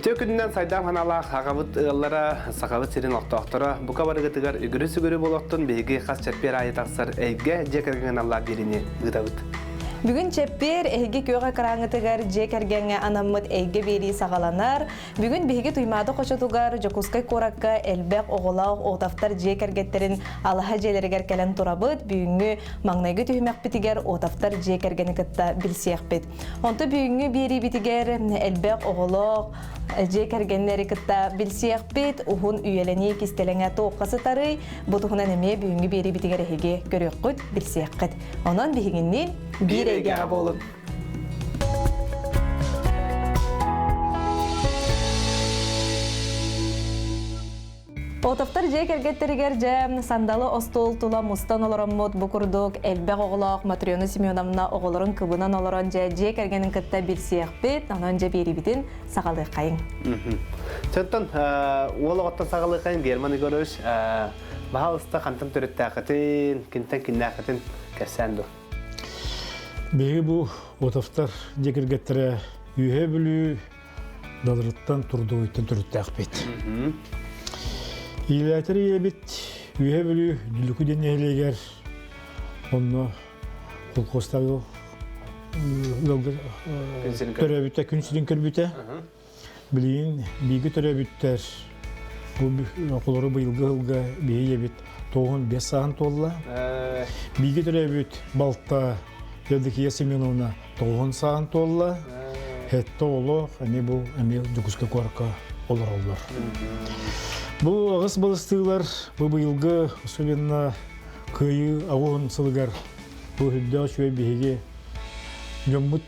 Tökünden saydam hanala hagabıt ığıllara, sakabıt serin oqtoqtora, buka barıgıtıgar ügürü boloqtun beygi qas çepper ayı taqsar eyge jekergen Allah birini gıdabıt. Бүгін чеппер әйге көға қараңытығар жек әргенге анаммыт әйге бері сағаланар. Бүгін бейге туймады қошатуғар жокускай коракка әлбәқ оғылау отафтар жек әргеттерін алаға желергер кәлін тұрабыт. Бүгінгі маңнайғы түймәк бітігер отафтар жек әргені кітта білсеяқ бет. Онты бүгінгі бері бітігер әлбәқ оғылау жек әргенлері кітта білсеяқ бет. Ухун үйелені кестеліңе тоққасы тарый. Бұтығынан әме бүгінгі бері бітігер әйге көрек құд білсеяқ қыд. Онан бейгіннен bir ege bolun. Otaftar jek ergetteriger jam sandalı ostol tula mustan olaramot bukurduk elbek oğlaq Matriona Semyonovna oğulların kıbınan olaran jek ergenin kıtta bir siyahbet anonca biri bitin sağalı kayın. Çöntün oğlaqattan sağalı kayın Germany görüş. Baha usta kantan törüttaqatin, kintan kinnaqatin kersendu. Begi bu otaftar jekirgettere ühe bülü dalırıttan turdu uytun türüttaq bit. İyilatır yebit ühe bülü dülükü deneyleger onu kulkostağı törebütte künsülün körbüte bilin bilgi törebütter bu okulları bu yılga beyi yebit toğun 5 saat tolla bilgi törebüt balta Yadaki Semyonovna toğun saat tolla hette olu hani bu emil dukuska korka olur. Bu ağız balıstılar bu yılgı usulüne kıyı ağın sılgar bu hüdda şöyle bihege yomut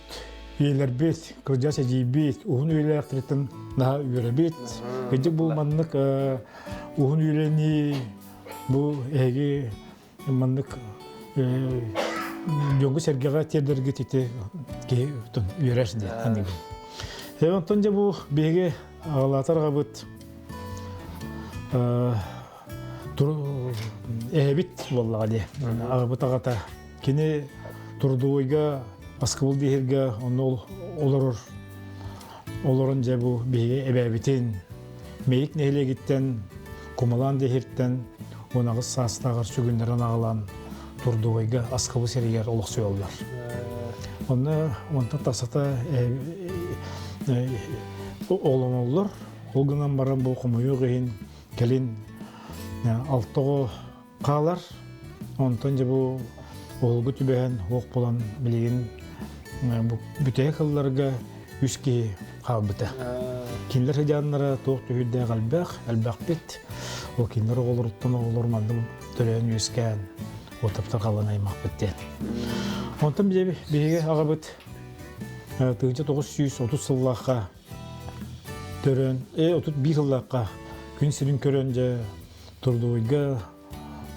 üyeler bit kırcası cibit uhun üyeler aktarıtın daha üyere bit gece bu manlık uhun üyelerini bu ege manlık Yongu sergiye terderge tete ki tun üyereşdi hani. Hemen tonca bu bege ağlatar gabıt tur ehbit vallahi ağabıt ağata kine turduğuyga askıbıl dihirge onu olurunca bu bege ebebitin meyik nehle gitten kumalan dihirten onağız sastağır sürgünlerin ağalan turduğuyga askıbı seriyer oluqsu yollar. Ondan tasata oğlan olur. Olgunan baran bu kumuyu gıyın kelin altığı qağlar. Ondan bu olgu tübehen oq bulan bilgin bütey kıllarga üski qalbıta. Kinler hicanlara toq tühüdde elbaq bit. O kinler oluruttan olurmandım töleyen üsken. Otaptar qalanay maqbıtten. Ondan bize bege ağabıt 1930 yıllıqqa törön 31 yıllıqqa gün sirin körönce turduğuyga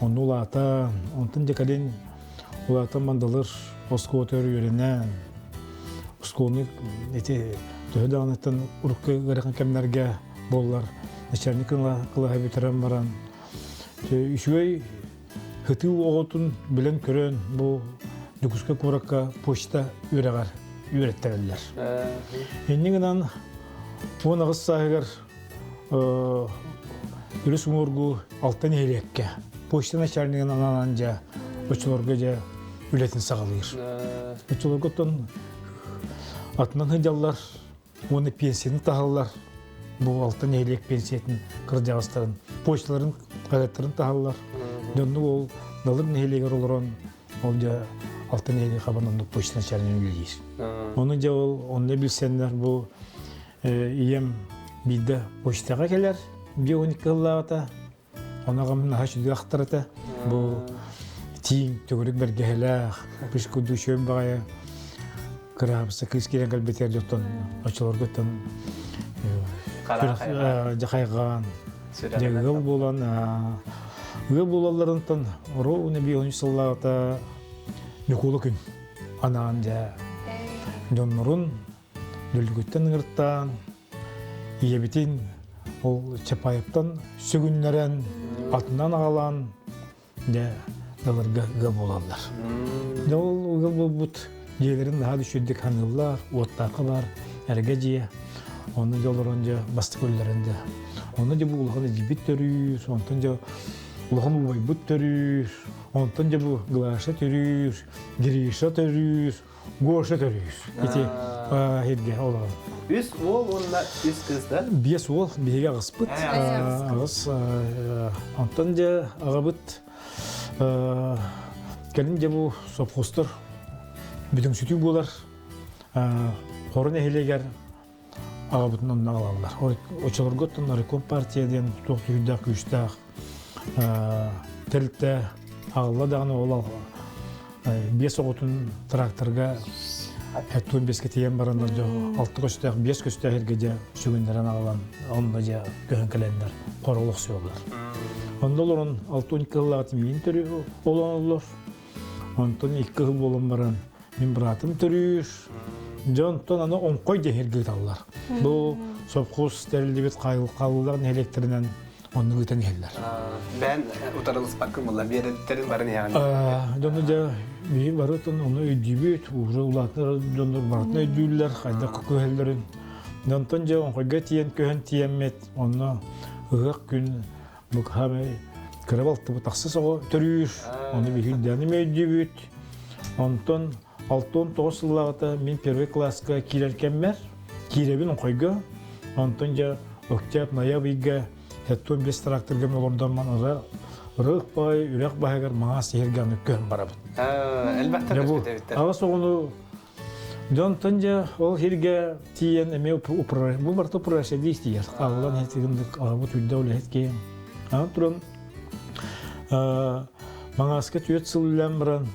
onu ulatan ondan jekalen ulatan mandalır osko tör yörenen oskonu eti töhdanıttan urqı garakan kemlerge bollar начальник kılaha bitiren baranüşüy hıtı oğutun bilen körön bu Dukuska Korakka poçta ürettirirler. Enniğinden bu nağız sahigar Ülüs Umurgu alttan ehliyekke. Poçtan açarnığın ananca uçulargaca üretin sağalır. Uçulargadan atından hıcallar onu pensiyonu tahallar. Bu alttan ehliyek pensiyetin kırcağızların, poçtaların gazetlerini tahallar. Döndü ol, dalır nehliyegar oluran olca altın eli kabanında poçtan çarını bilgis. Onunca onu bilsenler bu iyem bilde poçtağa gelir. Bir 12 yıllarda ona gamın haşıdı aktarıda bu tiğin tügürük bergeheler pişku düşüyorum bağaya kırabısa kız gelen kalbeter yoktan açılır götten jakaygan jagıl bolan gıl bolallarından ro ne bir 13 yıllarda Nikolu gün ananca donurun dülgütten ırttan iyebitin o çapayıptan sügünleren altından ağalan de dalır gıl bolallar. De ol gıl but yerlerin daha düşürdük hanıllar, ottaqı var, ergeciye. Onu yollarınca bastı köllerinde. Onu da bu ulağını cibit törüyür, ondan da ulağını ubaybut törüyür, ondan da bu glaşa törüyür, girişa törüyür, goşa törüyür. İti herge olağı. Üst oğul onunla üst kızda. Bies ol, biege ağıspıt. Ağız, ondan da ağabıt. Gelince bu sopkostur. Bütün sütü bular. Horun ehleger ağabıtın onunla alarlar. Oçalar gottunları Kompartiyadan toğdu hüddaq güçtaq. Teltte ağılla dağını olal. Bies oğutun traktorga Həttun beske tiyen baranlar jo 6 köstək, 5 köstək hergece şügünlərin ağılan, onunla ja göhünkelender, qoruluq söylüyorlar. Onda olurun 6-12 yıllıqatı min türü olan olur. Ondan 2 yıl olan baran min bıratım türüyür. Ondan ana 10 koy de hergeyt alırlar. Bu sopqus sterildi bit qaylıqalıların elektrinden onu gıtan yerler. Ben utarılız bakım valla bir yerin barın yani. Donda da bir varıtın onu ödübüt, uğra ulatlar donda baratına ödüller, kayda kukuhellerin. Dondan da on koyga tiyen köhen tiyenmet, onu ığık gün bu kahve kırabaltı bu taksız o törüyür. Onu bir hüdyanım ödübüt. Ondan 6-9 yıllarda min первый класска kirerkenmer, kirebin on koyga. Ondan da oktyap, noyabiga, Həttun bir traktörgəm olurdan man ırıq bay, ürək bayıqar mağa sehirgəmlik görün barabıd. Elbette respete bitti. Ağız oğunu Jontanca ol hirge tiyen eme bu barta uprasya deyistiyar. Ağılan hetigimdik ağabı tüydü öyle hetkeyen. Turun mağaska tüyet sılılan baran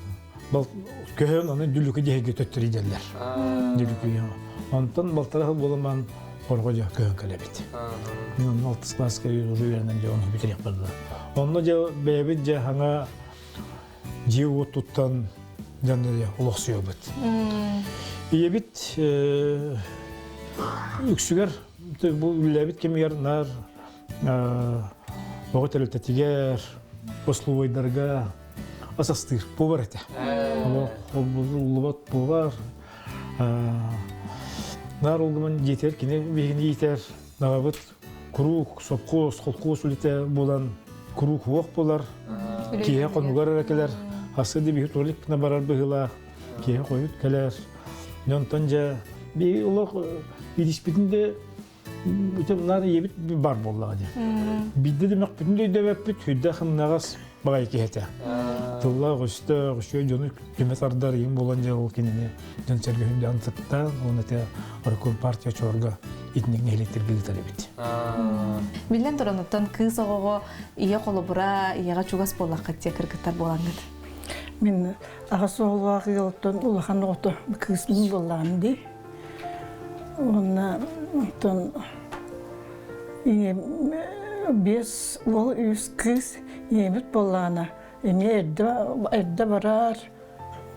köhön onu dülükü dehege töttürü derler. Dülükü ya. Ondan baltara bolaman Korkoca köhön kalebit. Onun 6 klaska yürüyenden onu bitirip bardı. Onunla ja bebit hana jiu tuttan jandarya uluqsuyor bit. Bebit üksüger bu ülebit kemiyer nar oğut eltetiger posluvoydarga asastır povar ete. Ulubat povar. Nar olduman yeter kine begini yeter. Nağabıt kuruk, sopkos, kolkos ulite bulan kuruk hoq bolar. Kiye konugar erekeler. Hasıdı bir tolik ne barar bıhıla. Kiye koyut keler. Yontanca bir ulaq ilişbitinde bütün nar yebit bir bar bolladı. Bidde demek bütün de debep bit hüdde xımnağas bagay kihete. Tulla qoşta qoşuyor jonu kemet ardar yim bolanca ol kinine. Jon serge hüdde antıkta onu te Orkun partiya çorga itning elektrik bilgileri bit. Билен торонуттан кыз огого ие колобура, иега чугас боллаккатия кыргыттар болаңыт. Мен ағасы олуағы елттен улахан оты кызмын боллағын дей. Онна бес ол үз кыз емет боллағына. Эме әрді барар,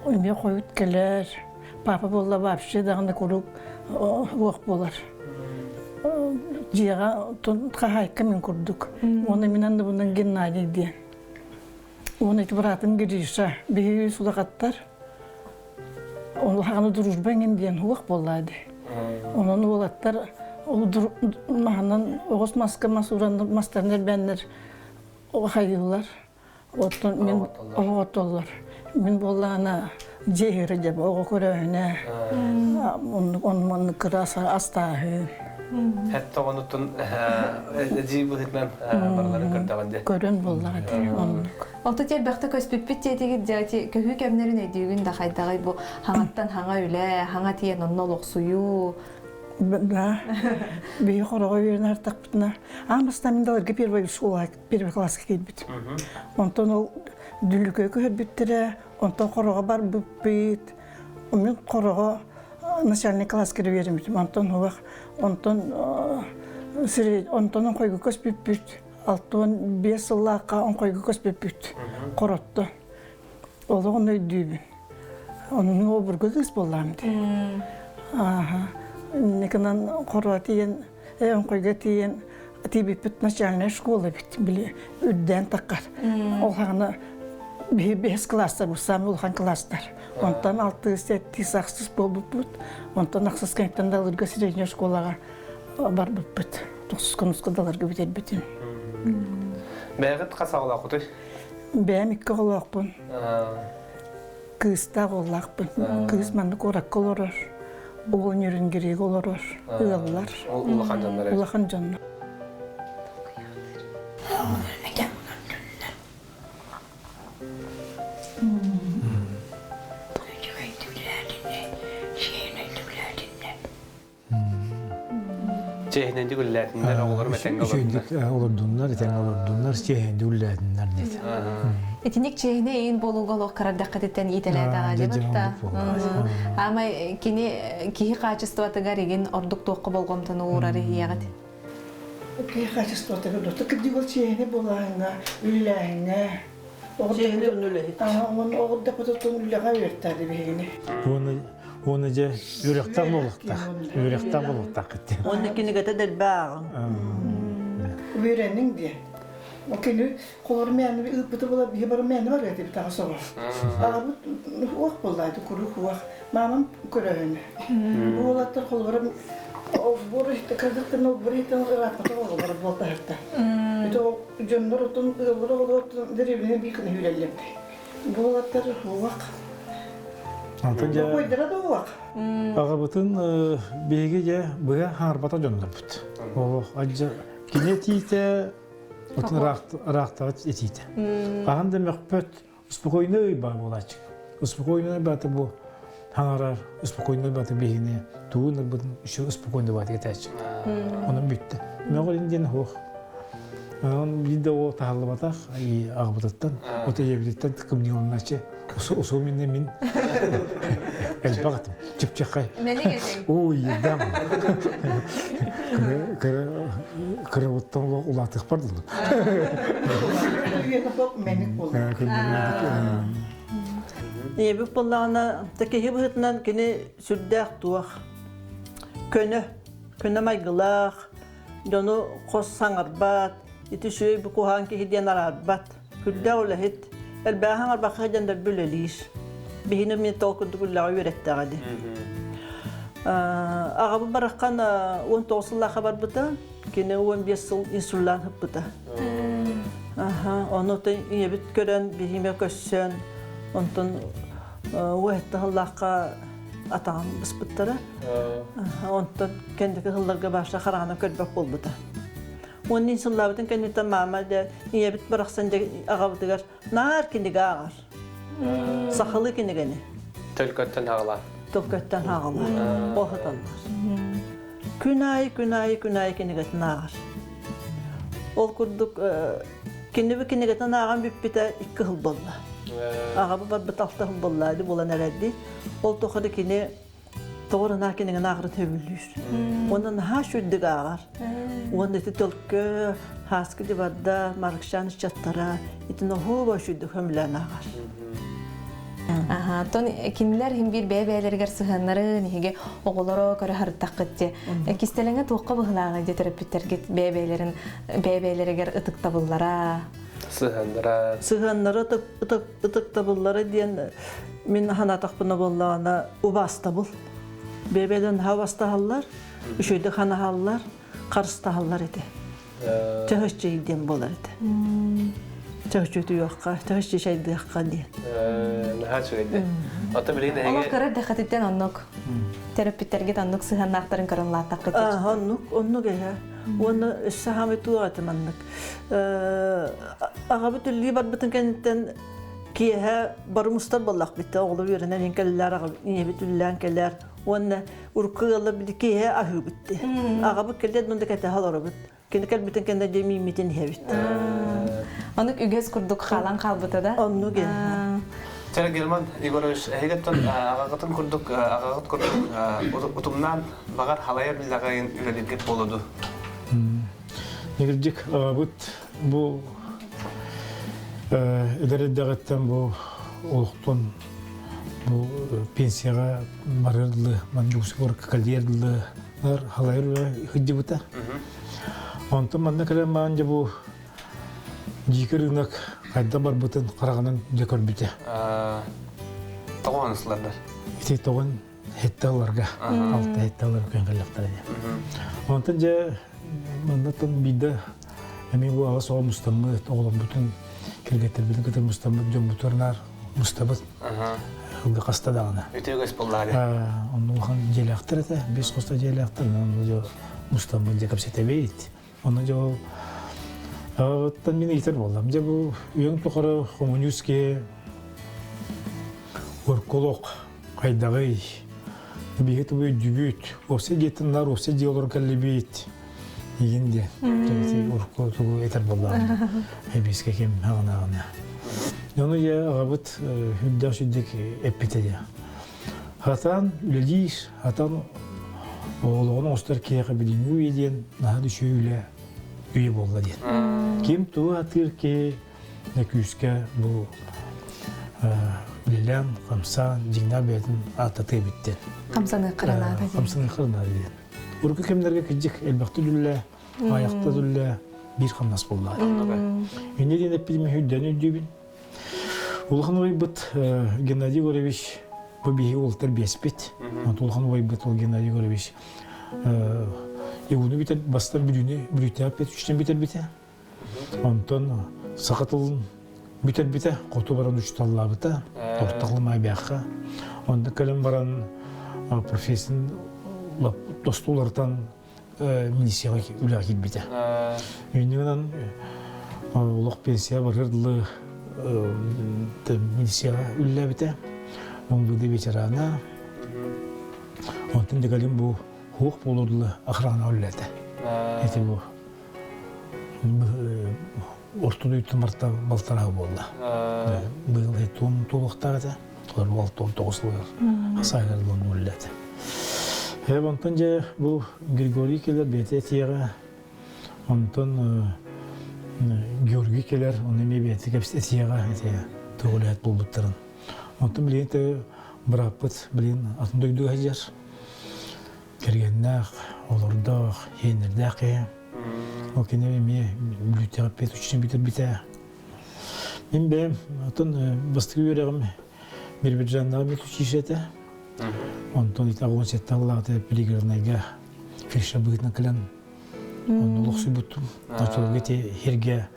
эме қойыт келер. Папа болла вообще дағына көріп оқ болар. Жиға қағайқа мен көрдік. Оны менен де бұндан Геннадий дейін. Оны братым Гриша, бейі сулақаттар. Оны қағаны дружбан дейін оқ болады. Оның олаттар, мағынан оғыз маска масуранды мастарнер бәнлер қайдылар. Оттан мен оғыт олар. Мен болағына жейірі деп оғы көрәуіне. Оның қыраса астағы. Hatta onutun jibu hitmen barların kırtağında. Көрін болағады. Олты тел бақта көспеппет тетеги дяти көһү кемнерин эдигин да хайдагай бу хаңаттан хаңа үле, хаңа тиен онно локсую. Да. Бей хорого верен артак битна. Амаста мен даларга первый школа, первый класска келбит. Онтон ол дүлүкө көрүп биттире, онтон хорого бар бит. Мен хорого начальный класска берем. Онтон койгу көспеппет. Алтон 5 yıllıqa on koygu köspepüt. Qorottu. Oğluğun öydübün. Onun oburgu kız bollamdı. Nekinden qorot diyen, on koygu diyen, tibipüt начальная школа bit. Bili üdden takkar. Olğanı 5 klaslar, bu sami olğan klaslar. Ondan 6-7 saksız bolbuput. Ondan aksız kentten dalırga srednya şkolaga бар биппит. Тусус конускадаларга битер. Бәгыт қасағыла құты. Бәм икки голоқпын. Кыста голоқпын. Кыз манны корак колорор. Ол нөрін керек олорор. Ыаллар. Ол улахан жандар. Улахан жандар. Çehnenci güllerdiler oğulları metengi Olurdular, eten olurdular, çehendi ulladiler dedi. Etинник чейне эйин болуголох карардаккатеттен ителээдаага дебатта. Ама кини качествотыгар эгин ордук тоокко болгомтон уурары ягат. Окей, качеството дота кидигол чейне болааңа, үллээңе. Чейне үнүлэхит. Он огда пототон үллэга өрттады бегине. Оны же үректак болуктак кетти. Оны кинигете дел баагын. Үйреннің де. Окей, колор мәні ыппыты бола бие бар мәні бар деп тағы соға. Аға бұл оқ болдайды, күрі хуақ. Мамам көрәйін. Бұл олаттар қолбарым боры кырдыктын боритен ракыты болар болта хатта. Ито жөндөр отун олор деревне бикне хүлеллеп. Бұл олаттар хуақ. Антынжа Койдыра да хуақ. агабытын беге же быя харбата жонлорбут. О ажа кинетите отун рахтат этите. Аганда мөхпөт успокойный ба болачык. Успокойный баты бу ханарар успокойный баты бегине туунар бу еще успокойный баты кетачык. Onun бүтті. Мөгөлинден хох. Он видео тахалбатах и агабытаттан ота ебилеттен кимдин онначы усу мен элбагатым чипчакай. Ой, дам. Кырыттан улатык барды. Ебик боллағына тәкеге бұғытынан кені сүрдәқ туақ. Көні майғылақ, доны қос саңарбат, еті шөй бұ қуған кехеден арарбат. Күлді олахет, әлбәға саңарбаққа жандар бөлелейш. Бейіні мен толқынды күлләға өйреттіғады. Ағабы бараққан 19 жыллаға бар бұта, кені 15 жыл инсуллан хып бұта. Оны өтін ебіт көрін, бейіме көссен, онтын уәтті ғыллаққа атаған бұспыттары. Онтын кәндікі ғылларға башта қарағана көрбәк бол бұта. Оның инсуллабытын кәндіктен мама да ебіт барақсан ағабытығар нар кендігі ағар. Сақылы кендігені. Төлкөттен ағыла. Төлкөттен ағыла. Оғыталар. Күнай кендігетін ағар. Ол күрдік кендігетін аған бүппеті 2 ғыл болды. Ағабы бар бұт 6 ғыл болды болан әрәді. Ол тоқыры кені тоғырына кендігін ағырын өбілдейір. Онын ха шүрдігі ағар. Onun eti tölkü, haskı divarda, markşan çattara, etin oğu başıydı hömlen ağar. Ton kinler hem bir bebeylerger sıhanları nihige oğulları körü harıttaq gitti. Kistelenge tuğqa bıhlağı de terapitlerge bebeylerger ıtık tabıllara. Sıhanlara. Sıhanlara ıtık tabıllara diyen min hanataq buna bollağına ubas tabıl. Bebeyden havasta hallar, üşüydü hana hallar. Qarısta hallar edi. Təhəşcə idiyən bolar edi. Təhəşcə yoxqa, təhəşcə şeydi yoxqa diyen. Nəha söyledi. Ata bileydi hege... Ola qırar dəxətətdən onnuk. Terapitlərgət onnuk sıhan naqtarın qarınla ataq qıtır. Onnuk eha. Onu sahamet uğatım annuk. Ağa bütüllüğü bar bütün kentten kiyeha barımıstar bollaq bitti. Oğlu verenen enkeller, niye bütüllüğü enkeller. Onu urkıyalı bir kiyeha ahı bitti. Ağa bu kellet bunu da kete halar bitti. Kendi kalbitin kendi cemimiyetin he bitti. Onuk ügöz kurduk xalan qalbıta da? Onnuk eha. Çara Gelman, Igoroviç, hegetten ağağıtın kurduk, ağağıt kurduk, utumdan bağır halaya bilağayın üredirgip boludu. Negircik bu idaredağıttan bu oluktan bu pensiyaga barırlı, manjuğusu orka kaliyerliler halaya hıcı buta. Ondan manna kalem bence bu jikirnak kayda bar butun qarağının dekor bite. Toğan ıslarlar. İti toğan хетталарга, алты хетталар көнгөлөктөр. Онтон же мындатон биде эми бу ага соо мустаммыт оглом бүтүн киргеттер бүтүн кетер мустаммыт жон бутурнар мустабыт. Хылды кастадагына. Өтөгөс боллары. Onu хан желектер эте, бес коста желектер, onu жо мустаммыт же капсете бейт. Onu жо Оттан мен итер болдым. Же бу үйөң токары коммунистке орколок кайдагы бигет бу дүбүт. Осе гетиннар, осе диолор каллебит. Игинде. Же орколок итер болдым. Биске кем агына. Onu ya agabıt hüddaşıddık epitede. Hatan üleliyiz, hatan oğluğunu ostar kiyaka bilin üyeden daha düşüyle üye bolla diyen. Kim tuğu hatır ki ne küske bu ülelen, kamsan, cingna beytin atatı bitti. Kamsanı kırana. Kamsanı kırana diyen. Urku kemlerge kıcık elbaqtı dülle, ayakta dülle bir kamnas bolla. Ünye diyen epidemi hüddeni dübün. Улхан ойбыт Геннадий Горович побеги олтер беспет. Улхан ойбыт ол Геннадий Горович. Егуну битер бастан бүрүтэ апет үчтен битер бите. Онтон сакатылын битер бите коту баран үчталла бите. Тортакылмай бияққа. Онда калем баран профессин достулардан милицияга үлә кит бите. Үйнен улак пенсия барырдылы милицияга үллә бите. Оңдуды ветерана. Онтын дегалим бу хук болурлы охрана үлләде. Эти бу ортуду үтті марта балтарағы болды. Бұл тон толықтағыда, олар балтон тоғысылар, асайлардың үлләді. Онтын же бұл Григорий келер бәте тияға, онтын Георгий келер, оны ме бәте кәпсте тияға тоғылет бұл бұттырын. Онтын білейін біраппыт, білейін атын дойду ғажар. Кергеннақ, олардақ, енердақ е. Ол кене ме бүлітеғіп бет үшінен бітір біте. Мен бәйім, атын бастығы өрегім бір жандағы бет үшішеті. Онтон ит ағуын сетті аллағыты пилигернайға фельша бұғытна кілін. Оны ұлықсы бұттым. Атылығы те херге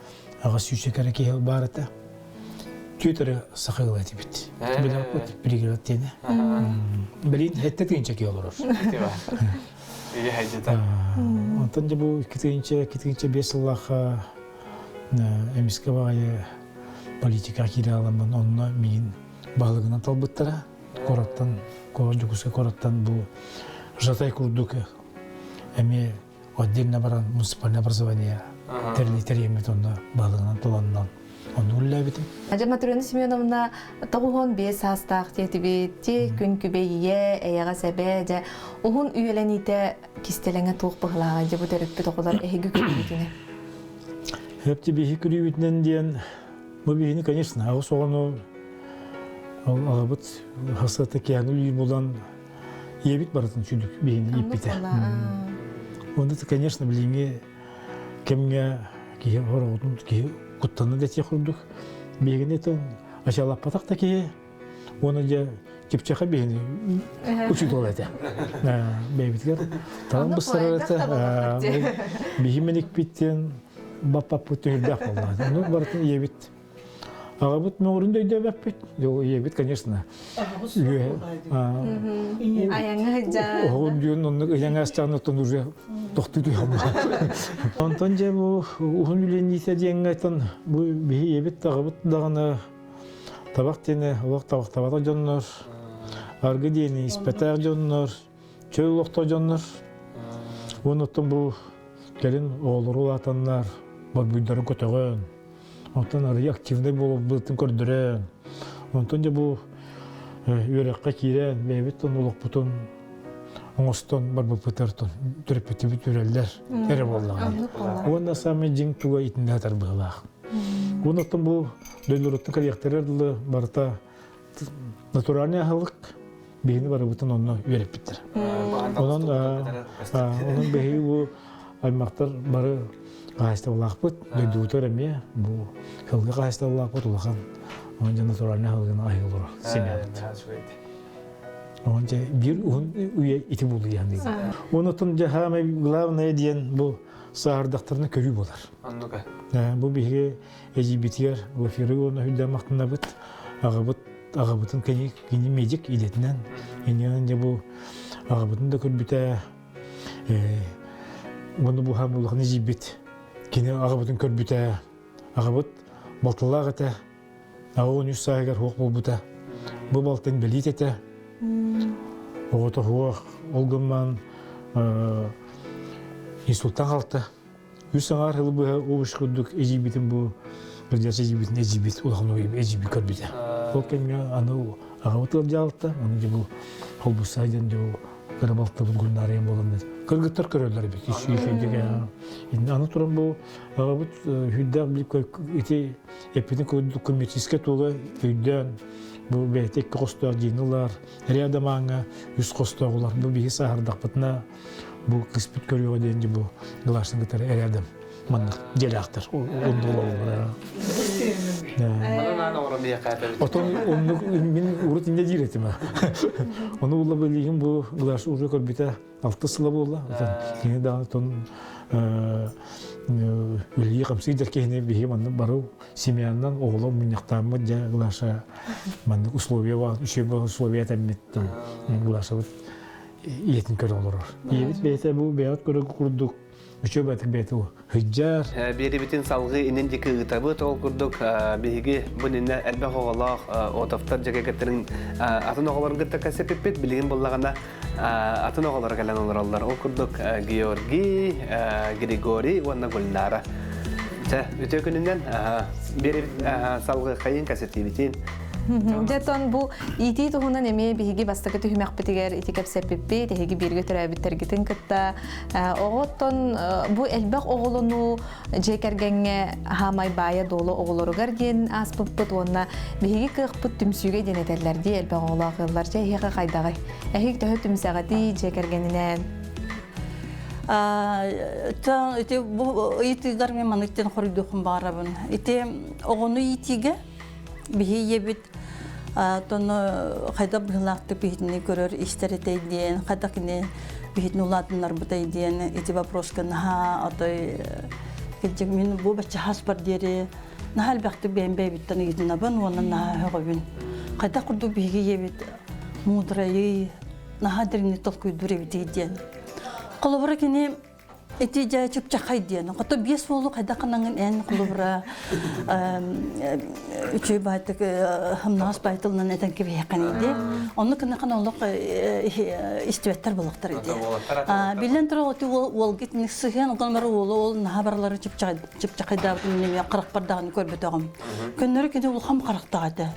ағас үші кәрәке ел барыты. Түйетері сақығыл әті бітті. Білі бұт пилигерат тені. Білейін әтті түйінче кей олар. Онтан же бұл кетігінші 5 жыллаға әмеске бағайы политика кері аламын, онына мен бағылығынан талбыттыра. Кораттан, жүкіске кораттан бұл жатай күрдік әме отдельно баран муниципальное образование тәрімет онына бағылығынан таланынан. Onu ullabittim. Aja Maturina Semyonovna tağuhon 5 hastaq tetibeti gün kübeye ayağa sebe ja ohun üyelenite kistelenge toq bıhlağa ja bu terippi toqlar ehgi kübetine. Hepti bihi kübetinden diyen bu bihini конечно, а соны алабыт хасата кягыл будан ебит баратын чүдүк бихини иппите. Онда конечно, билиңе кемге кие хоротун кие Kuttаны да те құрдық. Бегіне тон ашалап патақ та кие. Оны же кепчаға бегіне үчіт ол әті. Бейбіткер тағын бұстар әті. Бегіменік біттен бап-бап бұттен үрдәқ болды. Оны барытын ебіт. Аға бұт мен орында үйде бәп бет. Ебіт, конечно. Аяңы жа. Оғын дүйін оны ұяңа астағынаттан уже тоқты дүйім. Онтан же бұл ұғын үлен ете дейін айтан бұл бейі ебет тағы бұт дағыны табақ дейіні ұлақ табақ табата жонлар, арғы дейіні испетақ жонлар, чөй ұлақта жонлар. Оныттан бұл келін оғылыр ұлатанлар, бар бұйдарын көтіғын. Онтан ары активный болып бұлтын көрдірен. Онтан же бұл үйерекқа кейрен, бейбет ұлық бұтын оңыстан бар бұл бұтартын түріппеті бүт өрелдер әрі болдаған. Онда саме жың туға итінде атар бұғылақ. Онықтан бұл дөйлұрыттың кәректері әрділі барыта натуральный ағылық бейіні бары бұтын онына үйереп біттір. Оның бейі бұл аймақтар бары қағайста олақ бұт, дөйдуытыр әме, бұл қылғы қағайста олақ бұт олаған. Onun için naturalne halkına ayılır. Онча бир уя ити булды яны. Онотун жахамы главное диен бу саардактарны көрүү болар. Аннука. Бу биге эжибитер бу фирыгона хүдә мактына бит. Агабытын кини медик идетинен. Эньянде бу агабытын да көрбүтә. Моны бу хамулыгын жибит. Кини агабытын көрбүтә. Агабыт балтылагыта. Агын үс сайгар хок болбута. Бу балтын белит эте. Огото хуак олгыман инсулттан қалды. Үсіңар ғылы бұға оғыш күрдік әжибетін бұл бірдерсі әжибетін әжибет олағын ойып әжибет көрбеді. Ол кәмге аны ағауытығыр жалытты. Оны де бұл қолбұсайден де қарабалты бұл күн арайын болғанды. Кыргыттар көрелер бек. Аны тұран бұл ағауыт хүддәқ біліп әпетін көйдік коммерческе тоғы өйден бұл бәйтек қостағы дейінілар, рядом аңа үз қостағылар. Бұл бейі сағырдақ бұтына бұл қыспыт көріуға дейінді бұл ғылашын ғытары рядом маңық дел ақтыр. Онды олар. Отон мен ұрыт инде дейретім. Оны ұлы бөлігін бұл ғылашы ұжы көрбеті 6 сылы болды. Кені дағы тон өлігі қамсыйдер кейіне бейі маңны бару семьяннан оғылы мұнияқтамы жа ғылаша маңны условия бар, условия тәмметтім ғылаша етін көрі олар. Ебет бәйті бұл бәйт көрі құрдық. Üçü batık beti o. Hüccar. Biri bütün salgı inendeki ıtabı tol kurduk. Bihigi bununla elbette oğlak otaftar ceketlerin atın oğulların gıtta kasepepet bilgin bollağına atın oğulları gelen olurlar. O kurduk Georgi, Grigori, ve Gulnara. Ötekününden biri salgı kayın kaseti bitin. Жетон бу ити туһунан эме биһиги бастакы түһүмәкпитигер итикеп сеппиппи теһиги бирге төрәбиттергитин кытта оготтон бу элбек оголуну жекергенге хамай бая долу оголоругар диен аспыппыт онна биһиги кыхпыт түмсүгө денетерлер ди элбек оголагылар же хега кайдагы эхик төхө түмсагати жекергенинен та ите бу итигар мен маныктен хоридухун барабын ите огону итиге биһи ебит тону кайда быйлакты бихитни көрөр истерете диен кайда кини бихитни уладынар бутай диен эти вопроска на атой кеҗек мен бу бача хаспар дери на албакты бембе биттен идина бан онан на хогын кайда курду биһиги ебит мудрай на хадырны толкуйдур бит диен колобра кини эти жа чыпчакай диен кото бес болу кайда канаңын эн колобра үчөй байтык хамнас байтылнан этен кеби якан иди онны кына каналык истебеттер болуктар иди билен турготи ол гитник сыган гомер ол набарлары чыпчакайда неме 40 бардагын көрбөтөгөм көннөрү кеде ул хам карактагы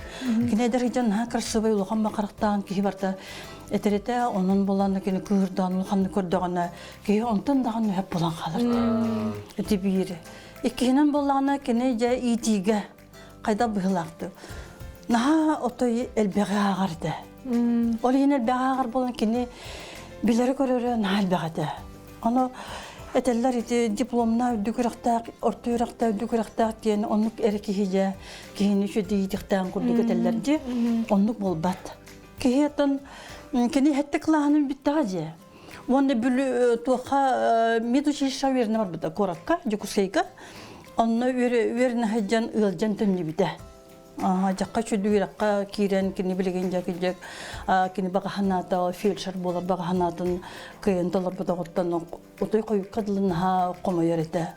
кинедер жан красивый ул хам карактаган ки барта этерете онун боланы кини кырдан улханны көрдөгөнө ки онтон даган хеп болан калыр эти бири икинен боланы кини же итиге кайда быйлакты наха отой элбеге агарды ол ен элбеге агар болан кини билери көрөрө на элбегеде аны этеллер ити дипломна дүкүрактак ортуурактак дүкүрактак диен онук эркихиже кини şu дийтиктен курдук этеллерди онук болбат киетен кини хеттеклаһынын биттааже онда бүлү туха медучилища верне бар буда коракка жукускейка онно верне хаджан ылжан төнни бите жакка чүдүракка кирен кини билген жакыжак кини багаханата фельдшер болор багаханатын кыйын доллар бодоготтон отой коюп кадылын ха комоерете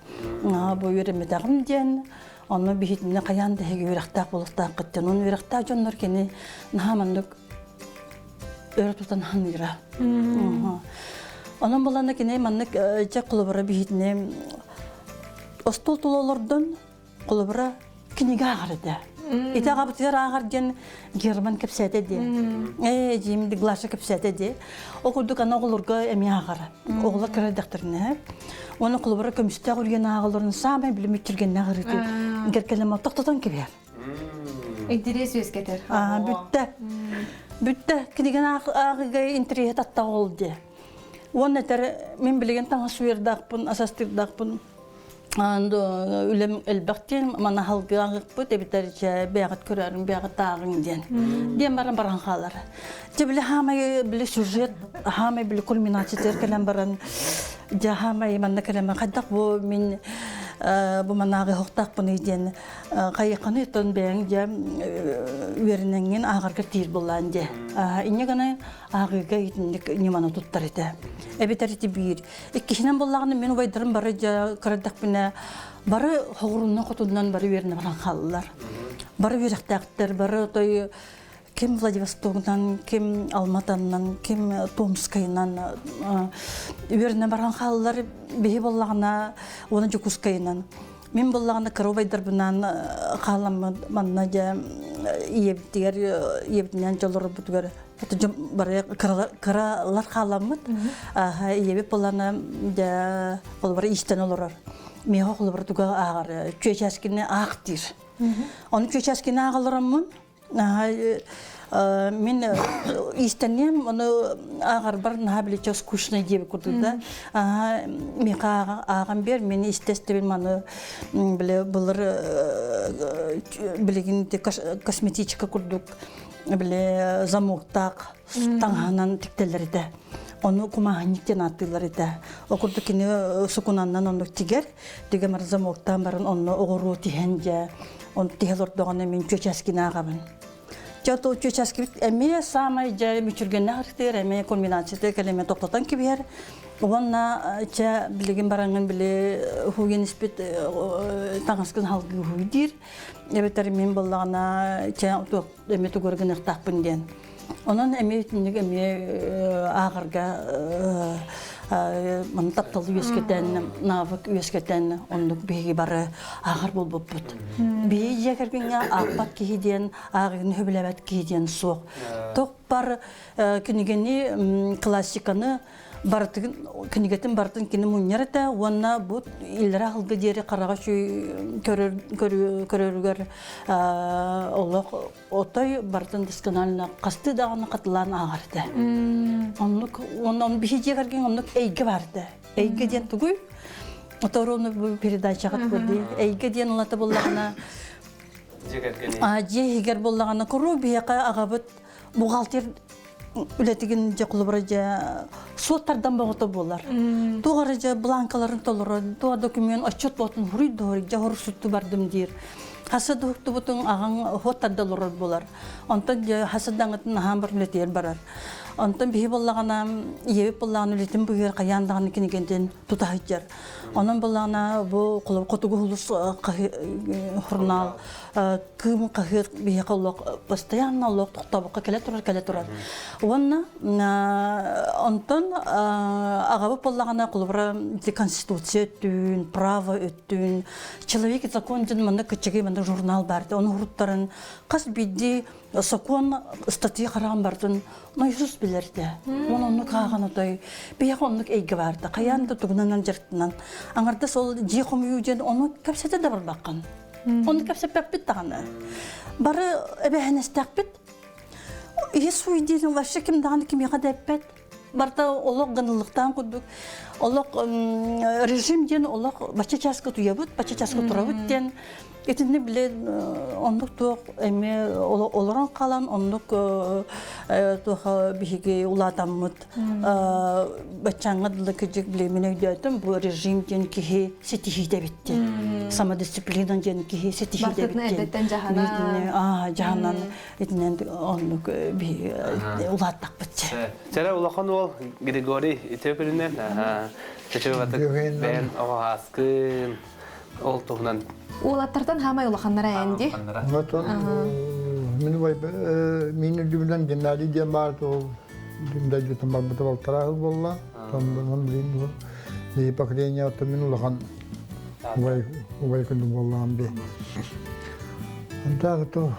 бу вереметагым ден онно бихитне каянда хегирактак болуктак кыттан он веракта жоннор кини нахамандык örtüten hanıra. Onun bolanda kine manlık çek kulubara bihitne ostol tololardan kulubara kiniga ağırdı. İte qabıtlar ağırgen German kapsete de. Jimdi glasha kapsete de. Okurduk ana oğulurga emi ağır. Oğullar kredaktorne. Onu kulubara kömüste urgen ağırların samay bilim bitirgen ağırdı. Gerkeleme toqtotan kiber. İdris yüzgeter. Bütte. Bütte kidigen ağıga internet atta oldu. Onu ter min bilgen tağı suerdaqpın, asastirдaqpın. Ando ülem elbette mana halgıyanlık bu debiterice beyat körarın beyat dağın diyen. Diyen baran halar. Cebile hamay bile süjet hamay bile kulminasyon kalem baran jahamay manna kalem kaddak bu min bu managı hoktak bunu diyen kayıkanı ton beyan jam verinin ağırga tir bulan diye. İnne gana ağırga itnik nimana tuttar ite. Ebiteriti bir. İkisinden bullağını men vaydırım barıca karadak bine barı hoğrundan kutundan barı verine baran hallar. Barı verektaktar, barı toy kim Vladivostok'tan, kim Almatan'dan, kim Tomskay'dan verine baran hallar behi bullağına onu Cukuskay'dan. Men bullağına karovaydır bunan halam mannaca yebdiler yebdinden jolor butgar. Tutum baraya karalar halamut. Yebip bullağına da olbar işten olur. Meho olbar tuga ağır çöçeskine ağdır. Onu çöçeskine ağlarım. Мен истенем оны агар бар набили час кушна дип курдуда. Мен агам бер мен истестебен маны биле булар билеген косметичка курдук. Биле замоктак таңанан тиктелерде. Onu kumahanitten attılar ite. Okurdukini sukunandan onu tiger. Digemar zamoktan baran onu oğuru tihence. Onu tihelor doğana men çöçeskine ağabın. Çatı çöçeski emi samay ja müçürgenne harıktır emi kombinasyonu kelime toplatan gibi yer. Ona ça bilgin barangın bile huyen ispet tangaskın halgı huydir. Evet min ballana ça to emi to gorgın ırtaqpın den. Onun emi ağırga man taptalı üyesketen, navık üyesketen onluk begi barı ağır bol boput. Begi jekergine ağpak kihiden, ağırgın höbülevet kihiden soğuk. Tok bar künigeni klasikanı Bartın kinigetin bartın kini munyarata wana bu ilra halgı deri qarağa şu körörgör Allah otoy bartın diskanalına qastı dağına qatılan ağırdı. Onun bir şey jegergen onun eygi vardı. Eygi diyen tuguy otorunu bu передача qatdı. Eygi diyen olata bollağına jeger bollağına kuru biyaqa ağabıt buğalter Ületigen jakulubraja suatlardan bağıta bolar. Doğaraja blankaların toluru, doğa dokümen açıt botun huri doğru jahur sütü bardım dir. Hasad huktu botun ağan hotar dolor bolar. Ondan hasaddan gıtın hambar ületiyer barar. Ondan bihi bollağına yevip bollağına ületim bu yer kayandağını kinigenden tutahıcar. Onun bollağına bu kutugu hulus hurnal kım kahir bihi kallak pastayanna Allah tuqtabıqa kele turar. Ona ondan ağabı bollağına kulubra konstitusiya öttün, prava öttün, человек законден мында кичеге мында журнал барды. Оны хуруттарын кас бидди закон статья караган бардын. Найсыз билерди. Оны каган отой. Бияк оны эйге барды. Каянда тугунан жыртынан. Аңарда сол жихом южен оны кепсете да бар баккан. Оны кепсеп бит таганы. Бары эбехенестак бит. Ису идин ваше ким даганы ким яга деппет. Барта олог гынылыктан кудук. Олог режим ден олог бачачаска туябыт, бачачаска турабыт ден. Этинде биле ондук тук эме олорон калан ондук туха биге улатаммыт. Бачаңа дылыкыжык биле мен өйдөтүм бу режим ден кихи сетихиде битти. Самодисциплинан ден кихи сетихиде битти. Бартын эбеттен жахана. Жаханан этинен ондук би улаттак битти. Çara ulaqan ol Grigori Etiyopya'ndan teşekkür ben oğaskın oltuğundan. Улаттардан хамай улаханнара энди. Ondan meni vay meni dübünden Gennadi diye vardı o dünden tamam bu da tarafı bolla tamam bilin bu ne pakrenya atı meni ulaqan vay kundu bollan be. Anta to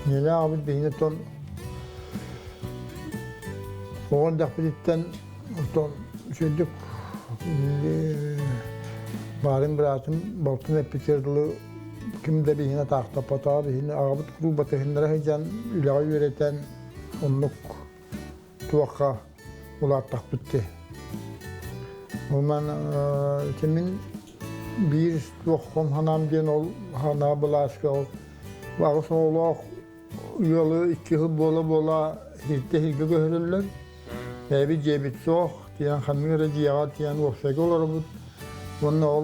nela abi beyne ton Oğlan dakbilitten ton şeydik Barın bırakın, baltın hep bitirdiği kim de bihine tahta patağı bihine ağabey kuru batırınlara heyecan ülağı üreten onluk tuvaka ulattak bitti. Ondan kimin bir tohum hanam diyen ol hana bulaska ol. Bağız oğlak yolu 2 yıl bola hirte hilge göhürürler. Bir cebit soğuk diyen hanımlara ciyağa diyen ofsek olur bu. Bunun ol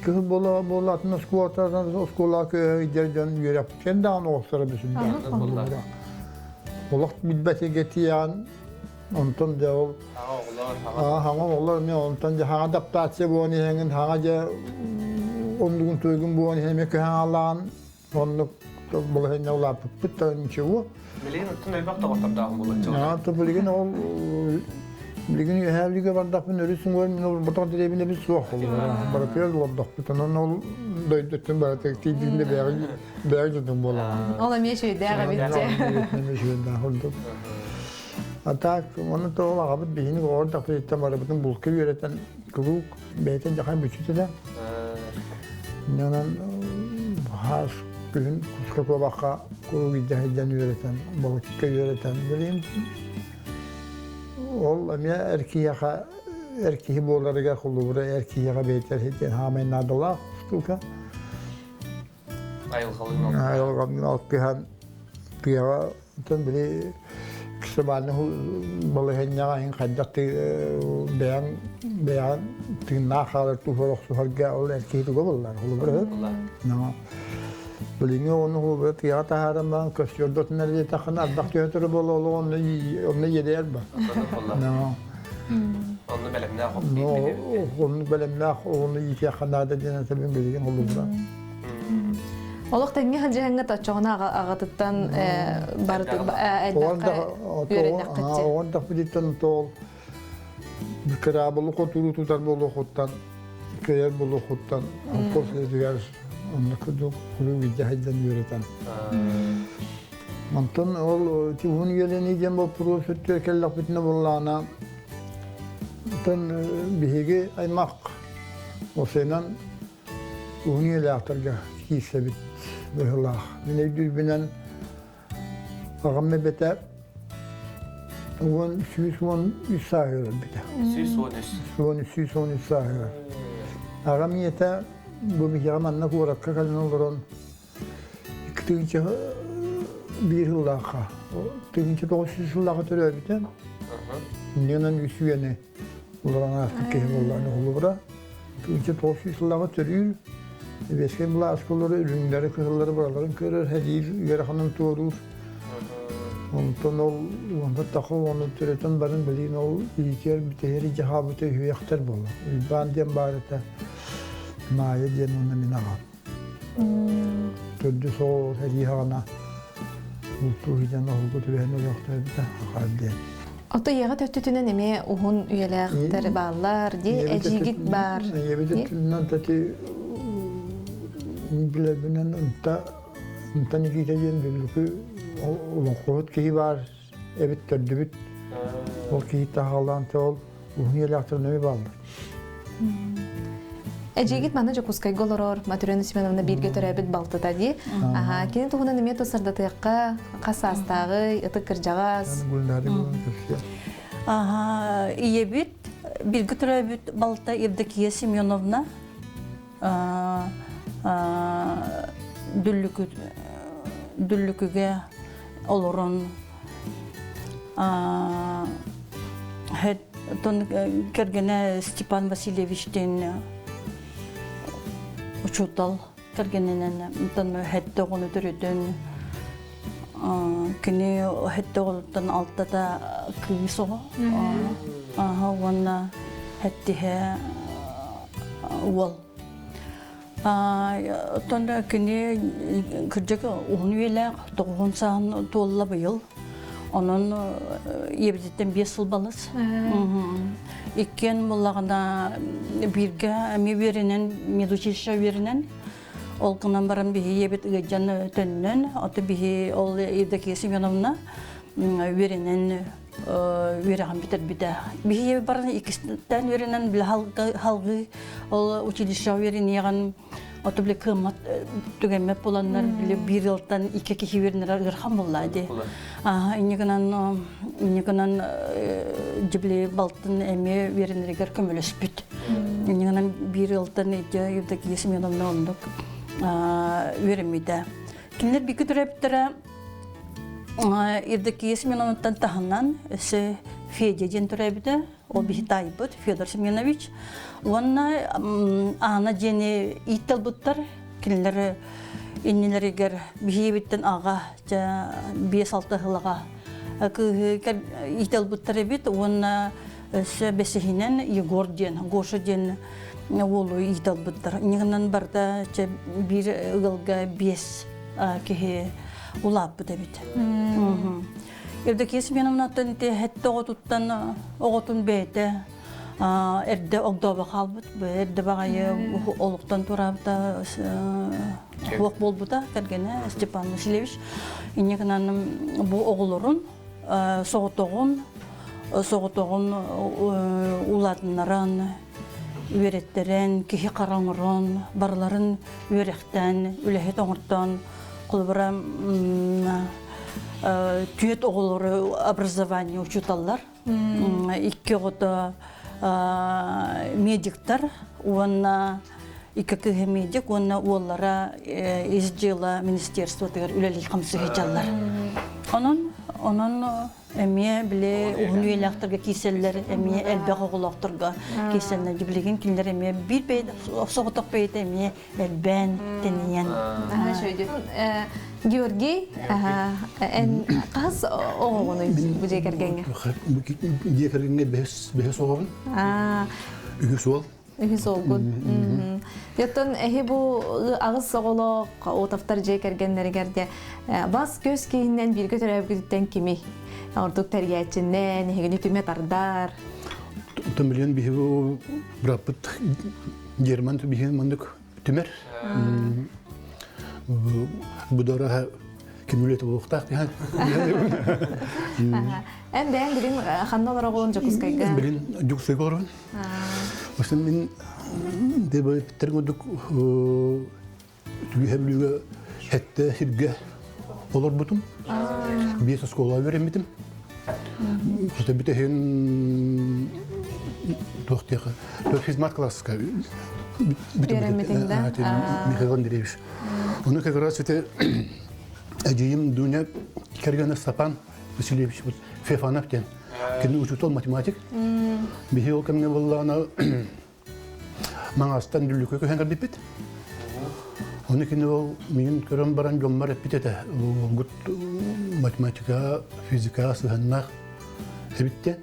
2 yıl bola atın skolatarsan skola köye giderden yürep. Sen de anı ofsara bizim. Olak bilbeti getiyen ondan da ol. Hanga olur ne ondan da hanga adaptasyon bu ne hangin hanga onluğun tuygun bu ne hemek hangalan onluk bu ne ola pıttan çoğu. Bilin tüm elbak da ortam dağım bulacak. Ya tabii bilgin ol bilgin her lige bardak ben örüsün var mı olur batak direğinde bir soğuk olur. Barakıyor oldak pıttan ol doydum barak tidinde bergedin bola. Ola miye şöyle değa bitti. Hatta onu da ola abi bihini orada pıttan var bütün bulku yöneten kuluk beyten jahan bütçüde de. Nanan has gün kuska baka kulu gideheden yöneten balıkka yöneten bileyim. Ol amya erkeği boğularıga kulu buraya erkeğe beyter heten hamen nadala kuska. Ayılgalın alkıhan kıyağa tan bile kısabalını balıhenya en kaddaktı beyan tınna halar tuharok suharga ol erkeği tu gobollar kulu buraya. Nama Belinya onu bu tiyata haramdan kasıyordu nerede takana dak tiyatro bol onu yeder ba. No. Onu belemne hop. No, onu belemne onu yiyecek kanada denen tabii bilgin olur da. Олох тәңге хәнҗә һәңгә тачагына агатыттан барды әлбәккә йөрәнәк китте. Onda biditten tol. Bir karabulu kotulu tutar bolu kottan. Köyer bolu kottan. Posle diğer onu kudu kulu vidaheden yüreten. Mantan ol ki hun yeleni diyen bu profesör kellak bitne bollana. Tan bihige aymak. O senan hun yele aktarga hisebit. Bihullah. Yine dürbünen ağamme bete Uwan süswan üsahir bite. Süswan üsahir. Ağamiyete bu bir yaman ne kurak kalın olurun. İktinci bir hılaqa. İktinci doğuşsuz hılaqa türü bite. Nenen üsüyene ulan artık ki vallahi olur. İktinci doğuşsuz hılaqa türü. Beşken bu askolları ürünleri kızılları buraların körür hediye yarahanın doğurur. Ondan ol onda takı onu türeten barın bilin ol iyicer bir tehri cehabete hüyekter bolu. Ben diyen barete maya diyen onu minağa. Tördü soğuk hediye hana. Mutlu hiden olgu tüvehne yoktur bir de halde. Ото яга төттүнөн эме ухун үелектер баллар ди эжигит бар. Yebide tünden tati bile binen unta ne gideceğin dülükü olan kurut ki var evet tördübüt o ki tahalan tol uhun yelaktır ne baldı. Эжигит мана жокускай голорор матурен сименовна бирге төрөбүт балтыта ди. Аха, кини тугунан эме тосардатыкка касастагы ыты кыржагас. Gülnari bulan köşke. Aha, iyebit bilgi türebit balta Evdokiya Semyonovna düllüküge olurun het ton kergene Stepan Vasilyevich'ten uçutal kergenenen ton hette onu türüdün kini hette oltan altta da kıyıso aha wana hette he wal Tonda kini kırcak unuyeler toğun sağın toğla bayıl. Onun yebizitten 5 yıl balız. İkken bullağına birge mi verinen, meduşişe verinen. Olkınan baran bihi yebit gıcan tönünen. Atı bihi ol Evdokiya Semyonovna verinen verağın biter bir de. Bihi baran ikisinden verinen bile halgı ol uçilişe verinen yağın Ото биле кымат түгемеп боланнар биле бир жылдан 2 киши бернер ырхан буллады. Инегенен җибле балтын эме бернергер көмөлөспүт. Инегенен бир жылдан җирдә Есменовна ондук вермиде. Кинлер бик күтөрөптөр Ирдеки Есменовнан таханнан се Федя ден төрәбиде, ол бихитайбыт, Федор Семенович. Онна ана дене иттел буттар, кинлер иннелеригер бихибиттен ага 5-6 хылага. Иттел буттар бит, онна се бесехинен Егор ден, Гоша ден олу иттел буттар. Нигеннән барда бир ылга 5 кеһе улап бит. Evde kesim yanımdan te hette oğututan oğutun beyte evde ogdaba kalbut evde bagayı oluktan turabda hoq bolbuda kelgene Stepan Vasilevich innekanın bu oğulların soğutoğun uladınlaran üretteren kihi karanırın barların ürekten ülehet oğurtan kulbara tüyet oğulları образование учуталлар. Икки года медиктар, онна икки медик, онна оллара из дела министерства тегер үлелик хамсыгы жаллар. Онон эме биле униелактырга киселлер, эме элбек оғулақтырга киселлер жиблеген кинлер эме бир бейд соғытық бейд эме элбен тенен. Георгий, қас оғуны бұл жекергенге? Жекергенге бәс оғын. Үгіз ол. Үгіз олғын. Яттан, әхе бұл ағыз соғылық отафтар жекергенлергерде бас көз кейіннен біргі төрәбі күдіттен кеми? Ордық тәргетчіннен, егіні түмет ардар? Түмілен бігі бұрапыт Герман түбіген мұндық түмер. Будара кимулет болуқтақ. Ән бәйін білін қанналар оғылын жүкізкайға? Білін жүкізкайға орын. Осыдан мен дебі біттерін өдік түгі әбілігі әтті сірге олар бұтым. Бес оскола верен бітім. Құста біті әйін тоқтеқі. Физмат классқа Верен Михаил Андреевич. Оны как раз это әдейім дүния кергені Стапан Васильевич Фефанов ден. Кені учутол математик. Бихи ол кәміне болла ана маңастан дүлікі көйен кәлбіп бет. Оны кені ол мен көрім баран жоммар әппет әті. Ол математика, физика, сығаннақ әбіттен.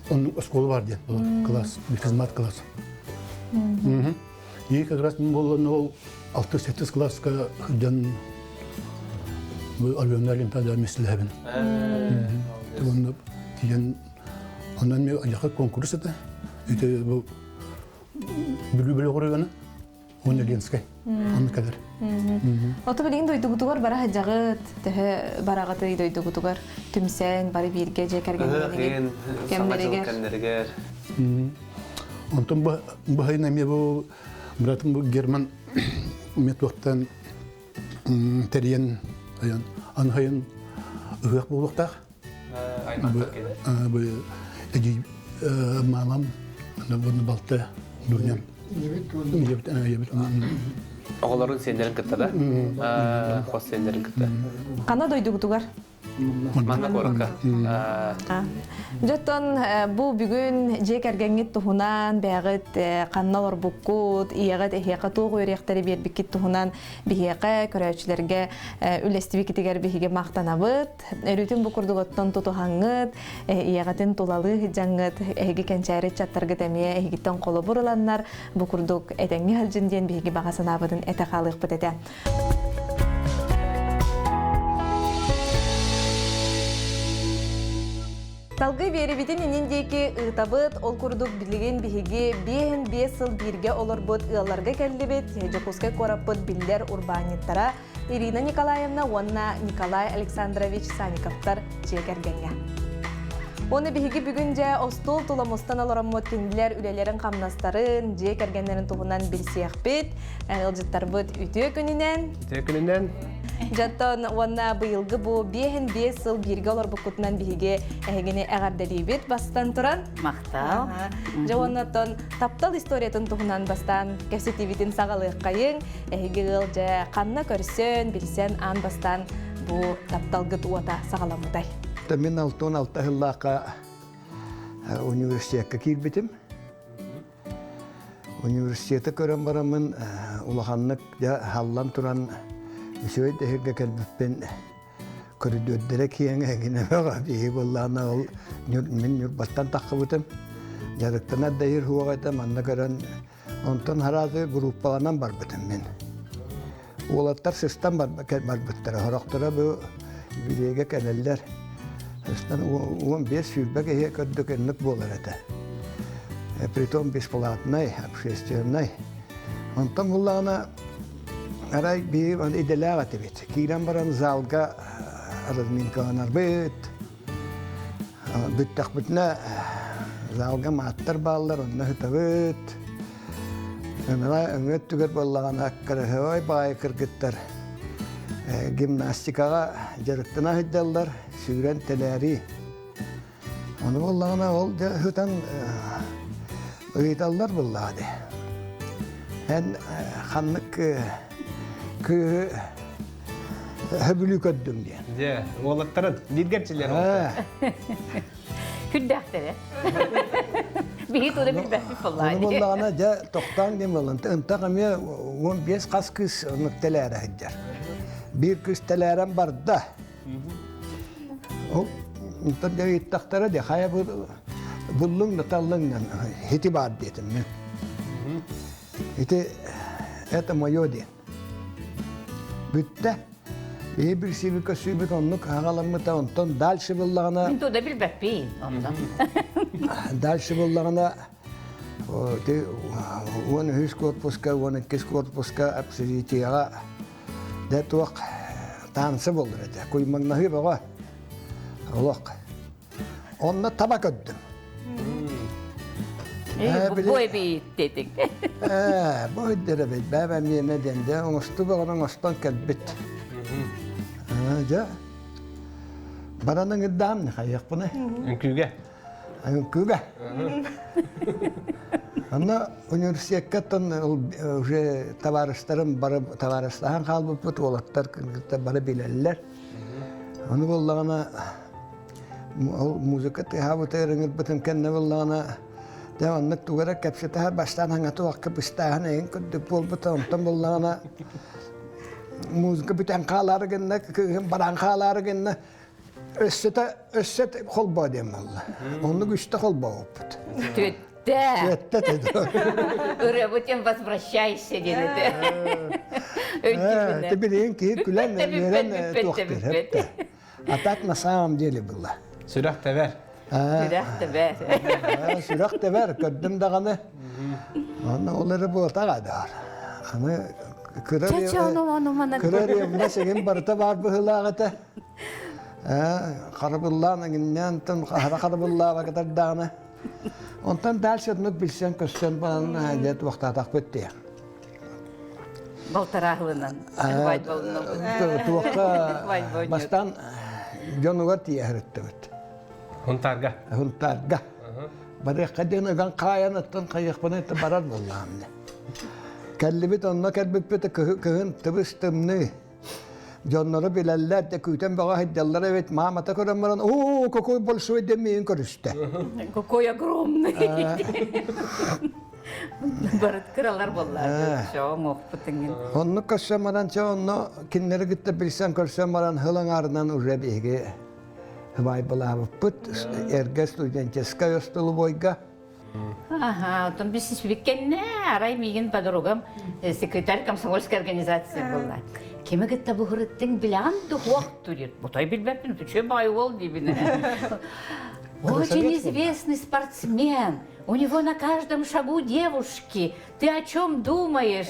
Onun oskolu var diye, klas, bir hizmet klası. İyi как раз был 6-8 класска дан Альбионный олимпиада меселебен. Он тиен онан мен аяққа конкурс это бұл бүлі қорғаны он Ленскай. Он кадр. Ото билген дойдугутугар бара хажагыт, тәһә барагаты дойдугутугар түмсән бары бирге жекергәнләргә. Кемнәргә. Онтон бу хайна ме бу братым бу Герман методтан терен аян анхайын ыгык булуктак. Бу эди мамам бу балта дөньям. Оғыларын сендерін кітті да? Қос сендерін кітті. Қана дойдугутугар? Манна қорыққа. Жоттон бұл бүгін жекергенге тұхунан бәғыт қанналар бұққуд, иеғыт әхеқа тоғы өректері бербекет тұхунан бігеқа көрәушілерге үлестіби кетігер бігеге мақтанабыд. Өрітін бұқырдығыттан тұтуғаңыд, иеғатын тұлалы жаңыд, әхеге кәнчәрі чаттарғы тәмие әхегеттен қолы бұрыланнар, бұқырдық әтәңге әлжінден бігеге бағасынабыдын әті қалық бұд әті. Талгы беребитин инендеки ытабыт ол курдук билеген биһиги 5 сыл бирге олорбут ылларга келдибит Жокускай кораппыт биллер урбаниттара Ирина Николаевна онна Николай Александрович Санниковтар жекергенге. Оны биһиги бүгүн же остол туламустан алараммот киндилер үлелерин камнастарын, же кергенлерин тугунан билсиякпит, ылжыттарбыт үтүө күнүнен. Төкүнүнен Жаттан уанна быйылгы бу 5 сыл бирге олар букутунан биһиге эхигини эгарделибит бастан туран. Мактал. Жауаннаттан таптал историятын тугунан бастан кәсетибитин сагалыйккайын, эхиги ыл же канна көрсөн, билсен ан бастан бу тапталгыт уата сагаламытай. Мен 16 жыллаqa университетке кирбитим. Университетте көрөн барамын, улаханнык да халлан туран сөйт эхерге келбеппен көрүдөддере кийеңе гине бага бии боллана ол мен юрбаттан таккыбытым. Жарыктана дайыр хуагайта манна көрөн онтон харазы группаланан барбытым мен. Олаттар сыстан барбыттар, хорактара бу биреге келелер. Сыстан 15 сүйбек эхе көддөк эннік болар эте. Притом бесплатный, общественный. Онтон буллана арай бии иделяга тебет. Кирен баран залга разминкаланар бит. Бүттак бүтнө залга маттар баллар, онна хытабыт. Өңөт түгер боллаган аккары хой бай кыргыттар. Гимнастикага жарыктына хыддаллар, сүйрен телери. Оны боллагана ол хытан ыйталлар буллады. Эн ханнык күйі хөбүлү көддүм ден. же олаттарын биргерчилер олар. Күддәхтәре. Биһи туды билбәхти Оны фаллай. боллагана жа тоқтан дем болын. Ынта каме 15 қас кыз онык телері хыддар. Bir kız teleren barda. O ынтан жа иттактары де хая bullun da tallın hiti бар dedim ben. Это мое ден. Бүтті. Bir сибика sübük onluk ağalamıta ondan dalşı bullağına Мин туды билбәхпи. Ондан. dalşı bullağına onu hüs korpuska, onu kis korpuska apsizitiyaga de tuaq tansı bulur edi. Kuymağına bağa. Olaq. Onunla tabak öddüm. Bu ebi dedik. Bu öddere bey. Babam yerine dendi. Onustu bağının ostan kelbit. Ja. Baranın iddiam ne kayak bunu? Ünküge. Küge. Ama üniversitetten уже товарищlarım barı tavaristan kalbı put olatlar barı bilerler. Onu bollağına müzik tehavu teringit bütün kenne bollağına devamlı tugara kapsıta baştan hangi tuvakkı bistahan en kudu pol buton tam bollağına müzik bütün kalar genne baran kalar genne össet kol badem Allah. Onu güçte kol bağıptı. Тетте. Ötte dedi. Работаем, возвращайся, dedi. Ты bilin ki gülen veren Pet, tuhtur pet, hep de. Atak nasam deli billah. Sürak tever. Sürekli be. Sürak da ver köddüm dağını. Onu onları bu tağadar. Ama kırar yemine segin barıta var bu hılağıta. Karabıllağına ginnen tüm karabıllağına kadar dağını. Ondan ders etmek bilsen kösten bana hayat vakti atak bitti. Baltarağlının. Vayt balının. Tuğka baştan jonugat yeğirtti. Huntarga. Huntarga. Bari kadını gan kayanattan kayak bana ete barar bollağım ne. Kellibit onna kelbipete kıhın tıbıstımını. Jonları bilerler de küten bağa hiddallar evet mamata korammaran ooo kokoy bolşoy demeyin körüste. Какой огромный. Барыт кыралар боллар. Шоң опытыңын. Onu kaşamaran onu kinleri gitti bilsen kaşamaran hılan ardından uje bege. Vay bala put erge studentska yostulu boyga. Ага, там без спикенне, арай мигин подругам секретарь комсомольской организации была. Кеме гетта бухырыттың билан тухуак турит. Бутай билбеппин, туче бай ол дибине. Очень известный спортсмен. У него на каждом шагу девушки. Ты о чем думаешь?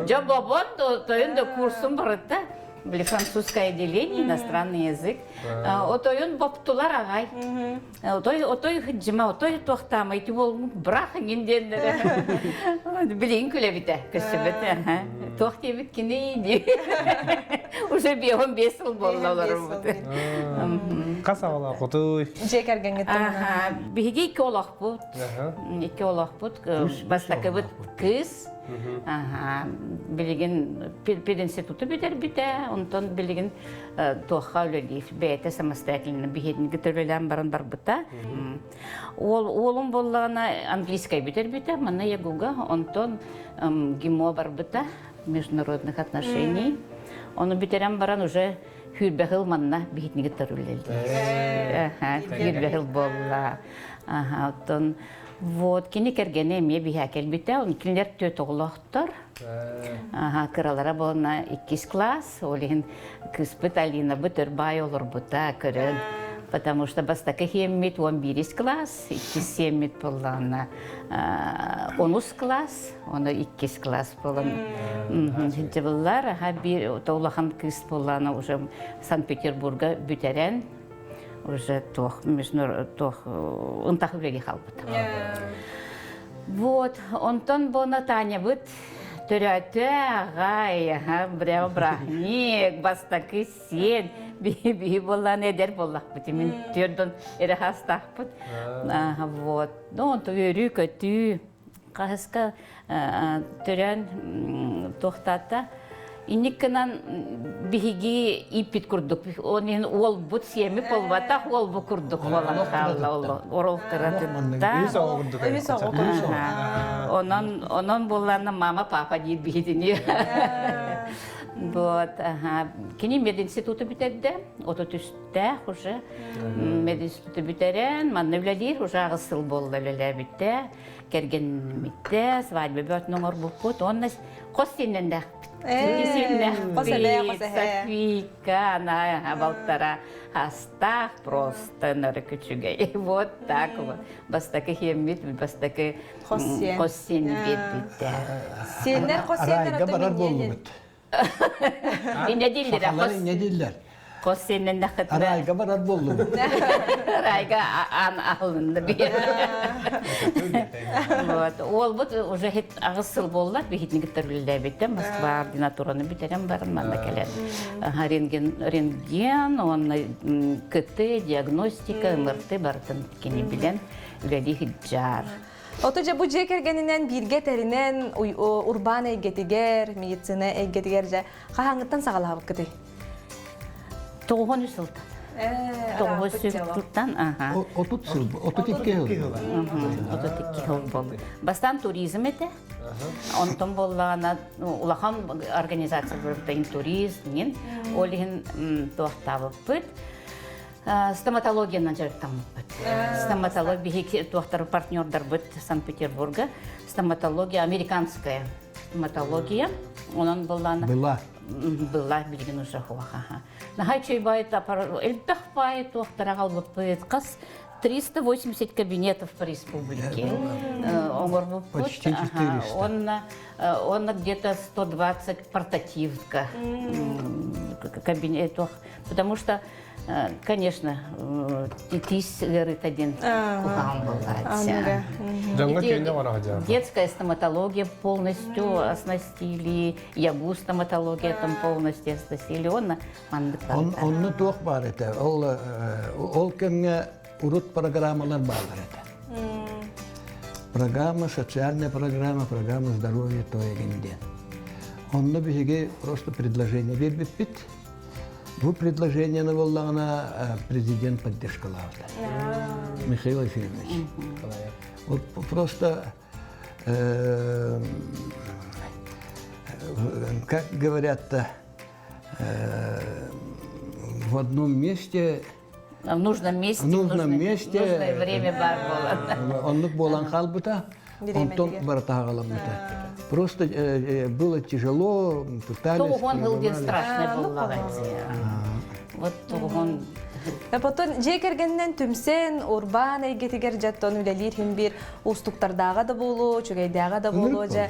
Джабабон, то инда курсум барытта. были французское отделение, иностранный язык. Отойын боптулар агай. Отой хыджыма, отой тохтама, ити бол брахан гендендер. Билин күле бите, кышыбыт. Тохте биткини ди. Уже 15 жыл болды олар. Каса бала құтой. Жек әргенге Ага, биһиги икки олақ бұд. Икки олақ бұд. Бастакы бұд кыз. Ага, билеген пединституты битер бите. Онтон билеген тоққа өлелейф. Бәйті самостоятельно бихедін гітірвелен барын бар бұта. Олым болағына английскай битер бите. Мана ягуга. Онтон ГИМО бар бұта. Международных отношений. Оны битерен баран уже Хүрбәхил манна бихитниге тарулелди. Хүрбәхил болла. Оттон вот кини кергене ме бихакел бите, он кинлер төт оглохтор. Кыралара болна 2 класс, олин кыспыт алина бытыр бай олор бута көрөн. Потому что бастакы хеммит 11 класс, 2 боллана 10 класс, оны 2 класс болан. Жабыллар, бир тоулахан кыз боллана уже Санкт-Петербурга бүтерен, уже тох ынтах үлеге халбыт. Вот, онтон бона Таня быт, төрәті ағай, біреу брахник, бастакы сен, бейбей болан әдер болақ бұт. Мен түрден әрі хастақ бұт. Вот, онты өрі көті, қасқа түрен тоқтата. Инниккынан бейге иппет күрдік. Оның ол бұт семі болбатақ, ол бұ күрдік болан қалла. Орол қыратында. Онын боланы мама, папа дейд бейдіне. Вот, кені мединституты бітерді, оты түстәқ уже мединституты бітерен, манны біләдейір, уже ағысыл болды білә бітті, керген бітті, свадьбы бөтінің ор бұппыт, онны қос сенен дәқ бітті. Софика, она балтара астақ, просто нары күчігей. Вот так вот. Бастакы хеммит, бастакы қос сен бітті. Сендер қос сендер Арайга барар болу бит. İne değiller. Şakaları ne değiller? Kos senin ne kadar. Arayga barar bollu. Arayga alındı bir. Вот. Ол бут уже хет агысыл боллар, бихитни гиттерилде битте, Москва ординатураны битерем барын манда келет. Рентген, он КТ, диагностика, МРТ бартын кени билен, үлели хиджар. Отуча бу жек ергенинен бирге теринен урбан эйгетигер, медицина эйгетигер же кахаңыттан сагалабык кыты. 9 сылтан. 9 сылтан, ага. 30 yıl, 32 yıl. 32 yıl болды. Бастан туризм ете. Онтон боллағана, улахан организация бұрыптайын туризмнен, олығын тоқтабып бұд. Стоматологияны жарықтан бұд. Стоматология, тоқтары партнердар бұд Санкт-Петербурга. Стоматология, американская стоматология. Онын боллағана... Была билген уже хуаха. Нахай чой байт элбэх байт тоқтара қалбып бұд. Қас 380 кабинетов по республике. Почти 400. Он где-то 120 портативка кабинетов. Потому что, конечно, тис говорит один кухам был. Детская стоматология полностью оснастили, ягу стоматология там полностью оснастили. Onu toq var ete. Ol kenge урут программалар bağlar ete. Программа, социальная программа здоровья тоегенден. Onu bize просто предложение вербит бит. Bu предложение на воллана президент поддержкалавда. Михаил Ефимович. Вот просто, как говорят, в одном месте. В нужном месте. Нужное время бар было. Он болан халбута, он тон бартагалам бута. Просто было тяжело, пытались. То он был страшный был. Вот он Потон жекергеннен түмсен урбан эйгетигер жаттон үлелир хим бир устуктардага да болу, чүгейдага да болу же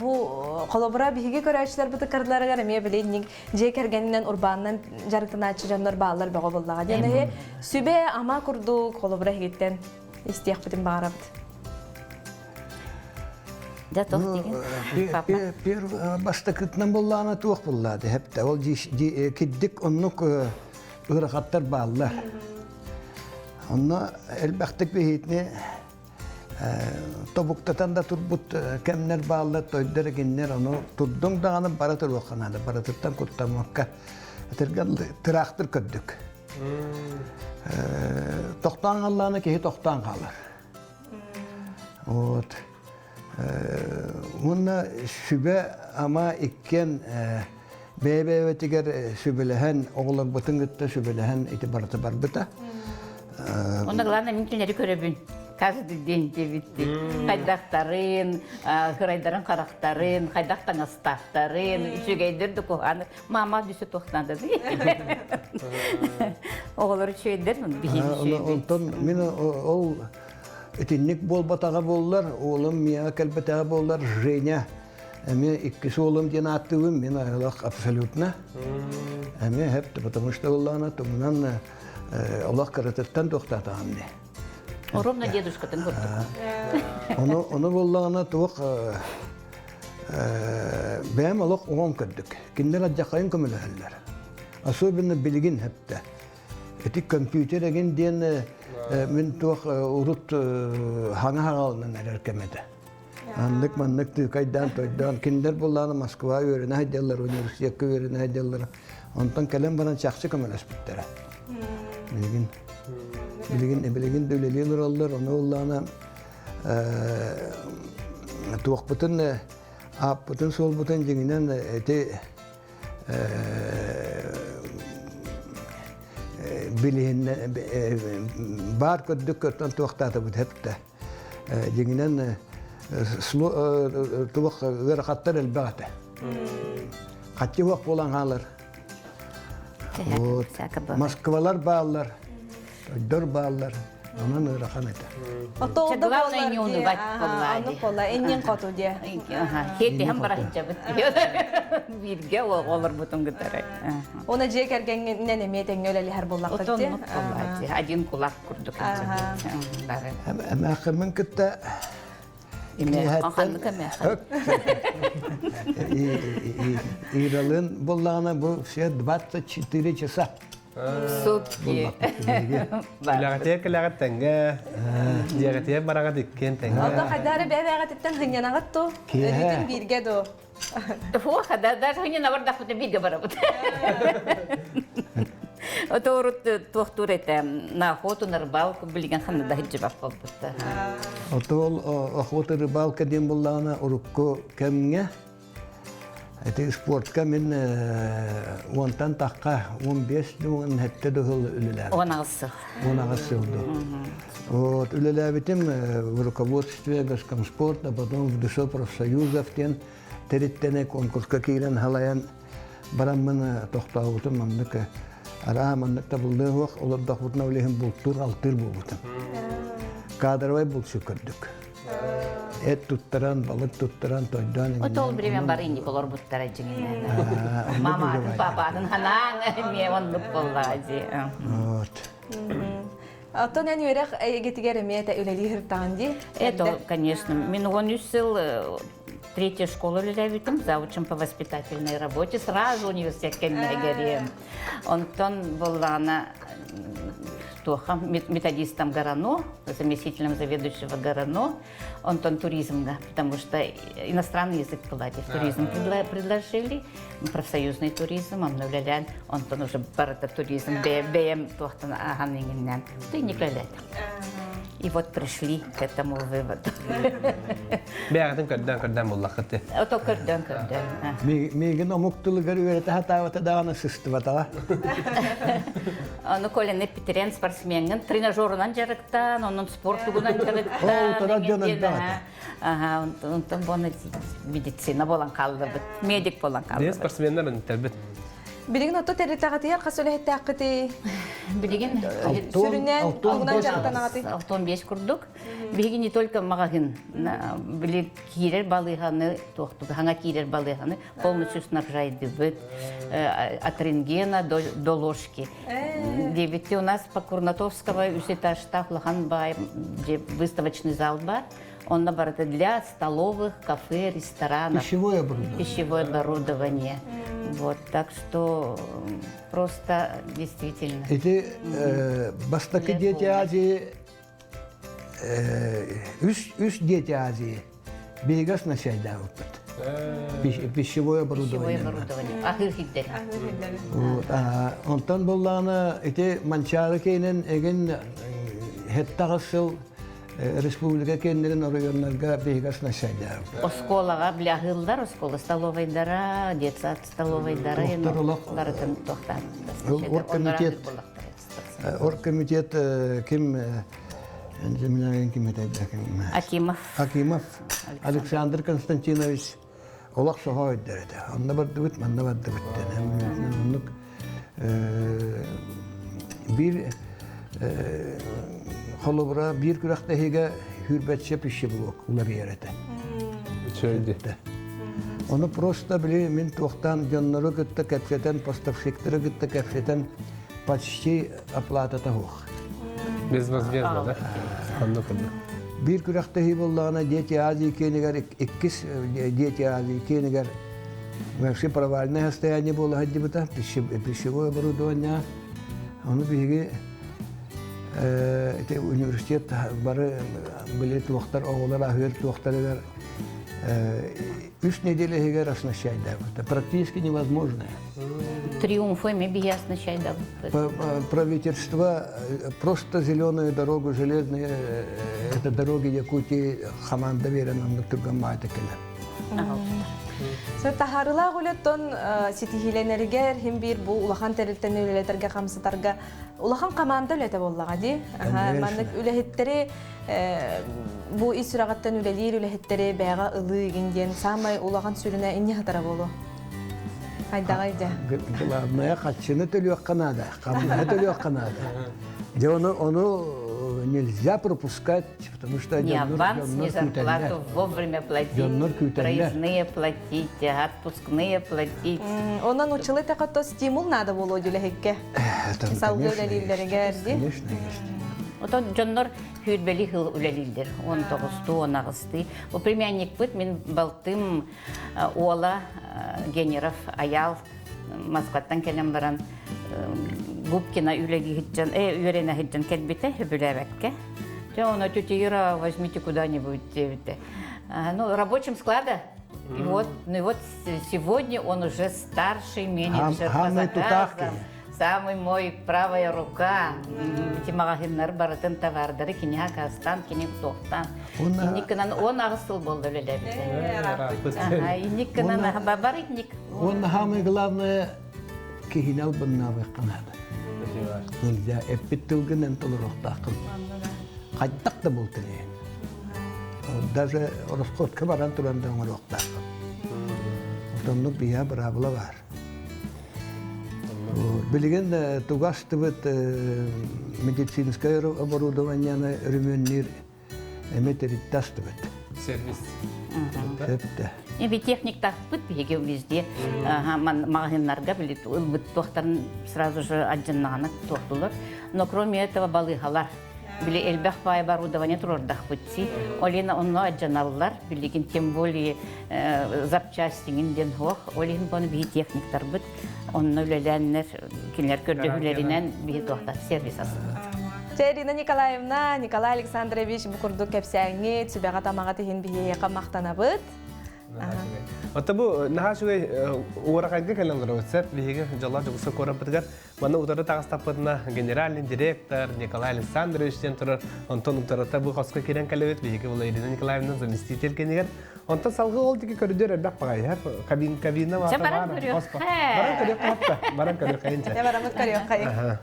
бу колобура биһиги көрөчлөр бу кырдыларга эме билейник жекергеннен урбаннан жарыктаначы жандар баалар бого боллага. Жана сүбе ама курду колобура хигеттен истиях битин баарабыт. Да тох деген. Пер бастакытнан боллана туох боллады. Хепте ол киддик оннук ырахаттар бааллар. Онна элбактык бейитне тобуктатан да турбут кемнер бааллар тойдер геннер ону турдуң даганы баратыр оканады. Баратыртан куттамакка трактор көддүк. Тоқтан алланы кеһи тоқтан калыр. Вот. Мунна сүбе ама иккен бебеветигер сүбелehen оглар бутун гытта сүбелehen ити барты барбыта. Онда главное минкелери көрөбүн. Каждый день дебитти. Кайдактарын, хырайдарын карактарын, кайдактан астактарын, үчүгейдерди куханы. Мама дүсө токтанды. Оглар үчүгейдер бихи. Онтон мен ол этинник болбатага боллар, олым мия келбетага боллар, Женя. Эми иккisi олым ден аттыбым, мен айлак абсолютно. Эми хепти, потому что оллана тумнан Аллах каратыттан тоқтатамды. Ровно дедушкатын көрдік. Оны боллағына туық бәйім алақ оған көрдік. Кендер аджақайын көмілі. Особенно білген хепті. Этик компьютер еген ден мен туық ұрут хаңа хағалынан әрер кәмеді. Анлык манлык кайдан тойдан. Кендер боллағына Москва өріне хайдалар, университетке өріне хайдалар. Онтан кәлем баран чақсы көміліс біттері. Bilgin dövleliğin urallar, onu ollağına tuğuk butun, ap butun, sol butun cenginen eti bilgin bar köddük kötten tuğuktatı bud hep de cenginen tuğuk verakattar elbağıtı. Kaçı vak bolan halar. Moskvalar bağlar. Dör bağlar, onun ırakan eder. Ото да Главное не унывать, Аны кола, эннен коту де. Хети hem барахча бит. Бирге олар бутун гытары. Оны жекергеннен эметең өлели хар боллак Отон де. один кулак курдук. Ama akımın kıtta İralın bollağına bu şey 24 часа. Сутки. Лягатия калагат тенге. Диагатия барагат иккен тенге. Ото кадары бебегат иттен хынянагат то. Эдитин бирге до. Фуха, даже не навардах бут бирге барабыт. Ото урут тохтур эте на охоту, на рыбалку билген ханна да хиджибап болбут. Отол охота рыбалка дем боллағына урукко кемге. Это спортка мен онтан таққа 15 дуын хетте дұғыл үлілер. Онағысы. Онағысы ұлды. Вот, үлілер бітім в руководстве Госкомспорта, потом в ДСО профсоюзов тен тереттене конкурска кейлен халаян бараммын тоқтауытым мандық ара мандықта бұлды оқ, оларда құтына өлеген бұлттур алтыр болбытым. Кадровай бұлшы көрдік. Эт туттаран, балык туттаран, тойдан. Вот ол время барыни колор буттара жеңінен. Мама, пападың ханаң, ме онлық боллады. Вот. Ото нен өрек егетигер эмете үлели хыртанди. Это, конечно, мен 13 жыл третья школа үлелебитим, заучим по воспитательной работе, сразу университет кеммегерем. Онтон боллана методистом ГРАНО, заместителем заведующего ГРАНО, он туризм, потому что иностранный язык в туризм предложили, профсоюзный туризм, он навлялян, он уже барата туризм, БМ, тохтан аганнингеннен, то и не клялят. И вот пришли к этому выводу. Бягатын көрдөн боллакты. Ото көрдөн. Меген омуктулугар үйрәтә хатавата даганы сыстыбатала. Ну, Коля не Петерен спортсменген, тренажерынан жарыктан, onun спортугунан жарыктан. Ол торадjonан дагы. Ага, он боны медицина болан калды, медик болан калды. Спортсменнер интербет. Билигин ото теритагатыяр касөле хеттакыты Билигин Сүрүнен алгынан жактан аты. Алтон 5 курдук. Биги не только магазин, били кирер балыганы тохтук, ханга кирер балыганы полностью снабжает бит от рентгена до ложки. Девять у нас по Курнатовского этажта Лохан Бай, где выставочный зал бар. Он наоборот для столовых, кафе, ресторанов. Пищевое оборудование. Пищевое оборудование. Вот, так что просто действительно. Эти бастаки дети Азии, үш дети Азии, бегас начальда опыт. Пищевое оборудование. Пищевое оборудование. Ахыр хиддер. Онтан болланы эти манчары кейнен еген хеттағысыл республика кейнерін районларға бегас начальда опыт. Осколага бляхылдар, оскола столовайдара, детсад столовайдара. Барытын тоқтан. Оргкомитет ким Акимов. Акимов Александр Константинович олақ соға өйдереді. Онда барды бүт, манда барды бүттен. Bir холобра bir күрәқті хеге хүрбәтші піші бұлық, ұлар ереді. Çölde. Onu просто били мен тоқтан жоннору күтті кәпсетен, поставщиктері күтті кәпсетен почти оплатата хоқ. Безвозмездно, да? Анно кылды. Bir күрәқті хи боллағына дети Азии кенегер, иккис дети Азии кенегер вообще провальное состояние было хадди бұта, пищевое оборудование. Оны биги университет бары билет туақтар, оғылар, ахуер туақтар 3 недели хегер оснащайда. Это практически невозможно. Триумфами бия оснащайда. Правительство просто зеленую дорогу, железные, это дороги Якутии, Хаман доверен на Тургаматикина. Тахарыла гулеттон ситихиленергер хим бир бу улахан терилтен үлелетерге камсытарга улахан команда үлете боллага ди. Мандык үлехеттери бу исурагаттан үлелир үлехеттери бага ылы гинген самай улахан сүрүнө инне хатара болу. Айдагайда. Главное хатчыны төлөк канада, камны төлөк канада. Де onu нельзя пропускать, потому что не аванс, не зарплату вовремя платить, проездные платить, отпускные платить. Онан учылы такато стимул надо было үлехекке. Салгы үлелилерге ди. Конечно, есть. Вот он Джоннор хүлбели хыл үлелилдер. Он тоғысты, он ағысты. О племянник быт, мен балтым Ола Генеров Аял Москваттан келем баран Губкина үлеги хиджан, үйрене хиджан келбите хүбіләбәкке. Оны тетя Ира, возьмите куда-нибудь. Ну, рабочим склада. И вот сегодня он уже старший менеджер по заказам. Самый мой правая рука. Эти магазиннар баратын товардары, кинега кастан, кинег тоқтан. Он ағысыл болды үлеләбіте. И никынан бабарик ник. Он самое главное кихинал баннавы канада. Нельзя эппеттилгенен толырықтақын. Қайттақ да бұл тілейін. Даже Росходқа баран тұранда оңырықтақын. Отонлық бия бұрабыла бар. Білген тугастывыт медицинское оборудование рюменнир метериттастывыт. Сервис. И ведь техник так быт беги везде. Магазиннарга билет ылбыт тоқтарын сразу же отжыннағаны тоқтылар. Но кроме этого балыгалар. Били элбэх бай оборудование турордах бытси. Олина онно отжыналар. Билеген тем более запчастиңин ден хоқ. Олин боны биги техниктар быт. Онно үлеләннер, кинлер көрдөгүлеринен биги тоқтар сервис асылы. Ирина Николаевна, Николай Александрович букурду кепсәңе, түбәгә тамага тиһин бие мактанабыт. Ота бу нахашугай уракайга келендер өтсәп, биге жалла жугысы көрәп битгән. Мана утары тагыстапына генеральный директор Николай Александрович тентер Антон утарата бу хаска кирен калебет биге була Ирина Николаевна заместитель кенегер. Онта салгы ол дике көрдөр бак багай, кабина бар. Баран көрөк.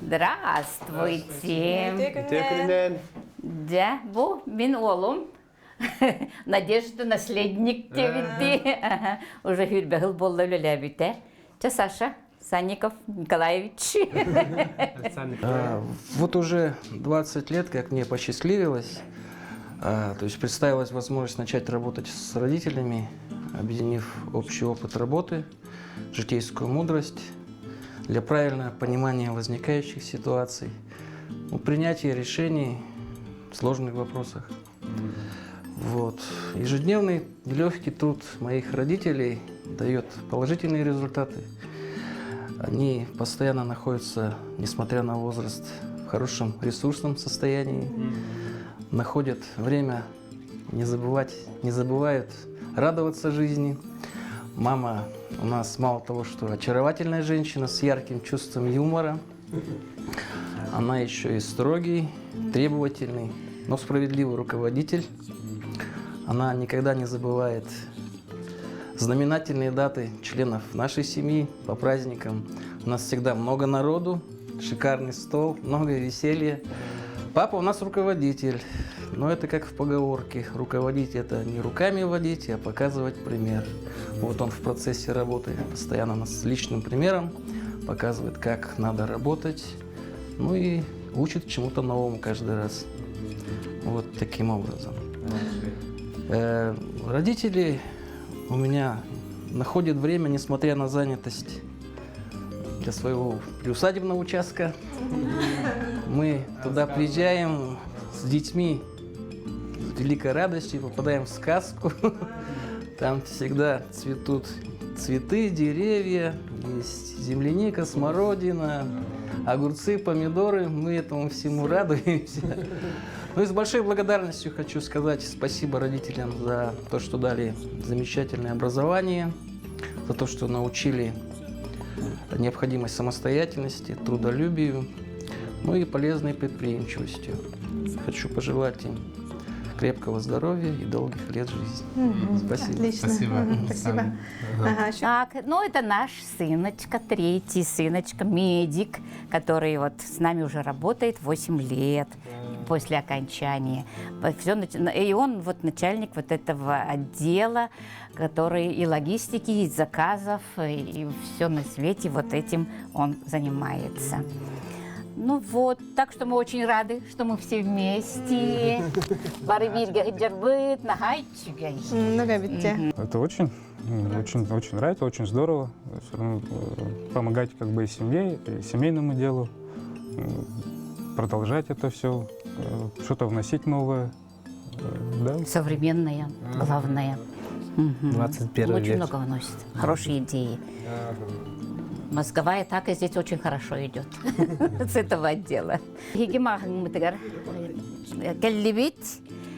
Здравствуйте. Да, бу мен олум. Надежда наследник тебе. Уже хүрбәгыл болла үлеләбите. Те Саша, Санников Николаевич. Вот уже 20 лет, как мне посчастливилось, то есть представилась возможность начать работать с родителями, объединив общий опыт работы, житейскую мудрость для правильного понимания возникающих ситуаций, принятия решений в сложных вопросах. Вот. Ежедневный нелегкий труд моих родителей дает положительные результаты. Они постоянно находятся, несмотря на возраст, в хорошем ресурсном состоянии, находят время не забывают радоваться жизни. Мама у нас мало того, что очаровательная женщина с ярким чувством юмора, она еще и строгий, требовательный, но справедливый руководитель. Она никогда не забывает знаменательные даты членов нашей семьи по праздникам. У нас всегда много народу, шикарный стол, много веселья. Папа у нас руководитель, но это как в поговорке. Руководить – это не руками водить, а показывать пример. Вот он в процессе работы постоянно нас с личным примером показывает, как надо работать, ну и учит чему-то новому каждый раз. Вот таким образом. Родители у меня находят время, несмотря на занятость, для своего приусадебного участка. Мы туда приезжаем с детьми с великой радостью, попадаем в сказку. Там всегда цветут цветы, деревья, есть земляника, смородина, огурцы, помидоры. Мы этому всему радуемся. Ну и с большой благодарностью хочу сказать спасибо родителям за то, что дали замечательное образование, за то, что научили необходимость самостоятельности, трудолюбию, ну и полезной предприимчивостью. Хочу пожелать им крепкого здоровья и долгих лет жизни. Спасибо. Отлично. Спасибо. Ага, Так, ну это наш сыночка, третий сыночка, медик, который вот с нами уже работает 8 лет после окончания. И он вот начальник вот этого отдела, который и логистики, и заказов, и все на свете вот этим он занимается. Ну вот, так что мы очень рады, что мы все вместе. Это очень нравится, очень здорово. Все равно помогать как бы и семье, и семейному делу, продолжать это все, что-то вносить новое. Да. Современное, главное. 21 век. Очень много вносит, хорошие идеи. Мозговая атака здесь очень хорошо идет с этого отдела.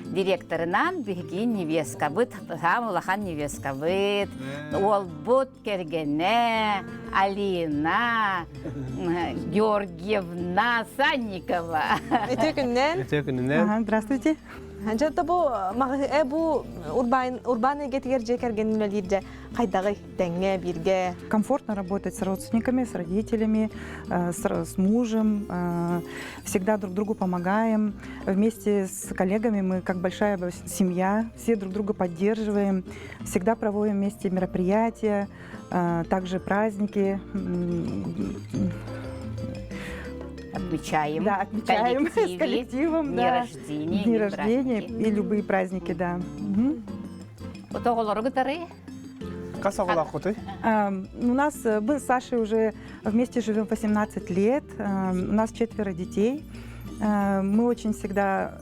Директорынан биги невестка быт, хам улахан невестка быт, ол бут кергене, Алина, Георгиевна Санникова. Здравствуйте. Анжата бу урбан гетигер жекерген лирже кайдагы деңге бирге. Комфортно работать с родственниками, с родителями, с мужем. Всегда друг другу помогаем. Вместе с коллегами мы как большая семья, все друг друга поддерживаем. Всегда проводим вместе мероприятия, также праздники. Отмечаем, да, отмечаем с коллективом, дни да. рождения, дни рождения и любые праздники, да. У нас мы с Сашей уже вместе живем 18 лет, у нас 4 детей. Мы очень всегда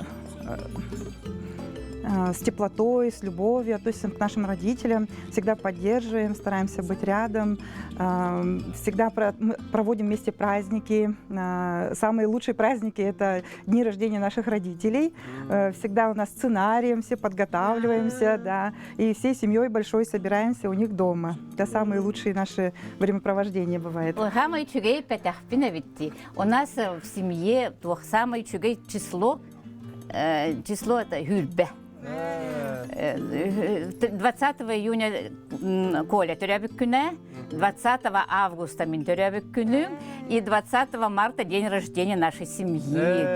с теплотой, с любовью относимся к нашим родителям, всегда поддерживаем, стараемся быть рядом, всегда проводим вместе праздники. Самые лучшие праздники – это дни рождения наших родителей. Всегда у нас сценарием все подготавливаемся, да, и всей семьей большой собираемся у них дома. Это самые лучшие наши времяпровождения бывает. У нас в семье самое число это Гюльбе. 20 июня Коля төрәбік күні, 20 августа мен төрәбік күні, и 20 марта день рождения нашей семьи.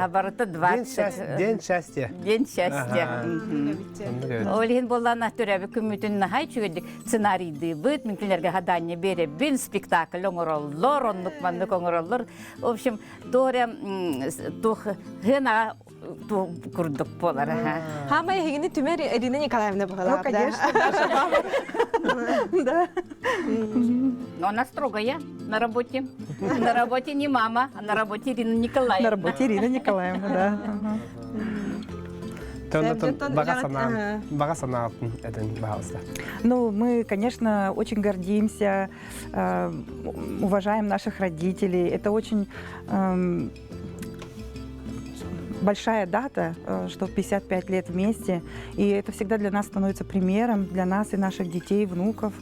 Барыты 20. День счастья. День счастья. Олеген боллана төрәбік күмітін нахай чүгедік сценарийді бұд, мүмкінлерге гадания бере бін спектакль оңыроллар, оннық-маннық оңыроллар. В общем, доре тух гына курдук болар. Хама егини түмер Ирина Николаевна была. Ну, конечно, наша мама. Да. Но она строгая на работе. На работе не мама, а на работе Ирина Николаевна. На работе Ирина Николаевна, да. Баға санаатын әдін бағалыста. Ну, мы, конечно, очень гордимся, уважаем наших родителей. Это очень большая дата, что 55 лет вместе, и это всегда для нас становится примером, для нас и наших детей, внуков.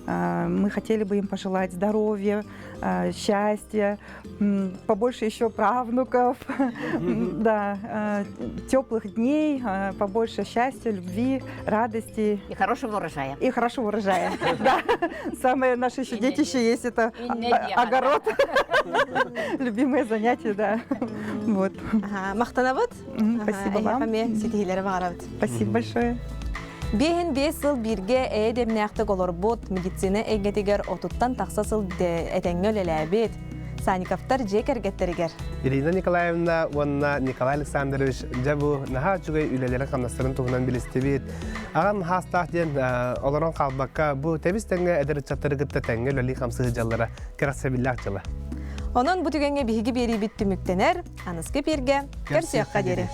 Мы хотели бы им пожелать здоровья, счастья, побольше еще правнуков, да, теплых дней, побольше счастья, любви, радости. И хорошего урожая. И хорошего урожая, да. Самое наше еще детище есть, это огород. Любимое занятие, да. Вот. Мақтанабыт? Спасибо вам. Спасибо большое. Бейін 5 жыл бірге әйдемнәқті оларбот медицина әйгетігер отуттан тақсасыл әтәңгөл әләбет. Саниковтар жекергеттерігер. Ирина Николаевна, онна Николай Александрович, жабу наха жүгей үлелері қамнастырын туғынан білістебет. Ағам хастақ ден оларан қалбаққа бұл тәбістіңі әдірі чаттары күтті тәңгел өлі қамсығы жаллары керақсабиллақ жылы. Onun bu tügenge bihigi beri bitti müktенер, anıskı birge, görсеққа дері.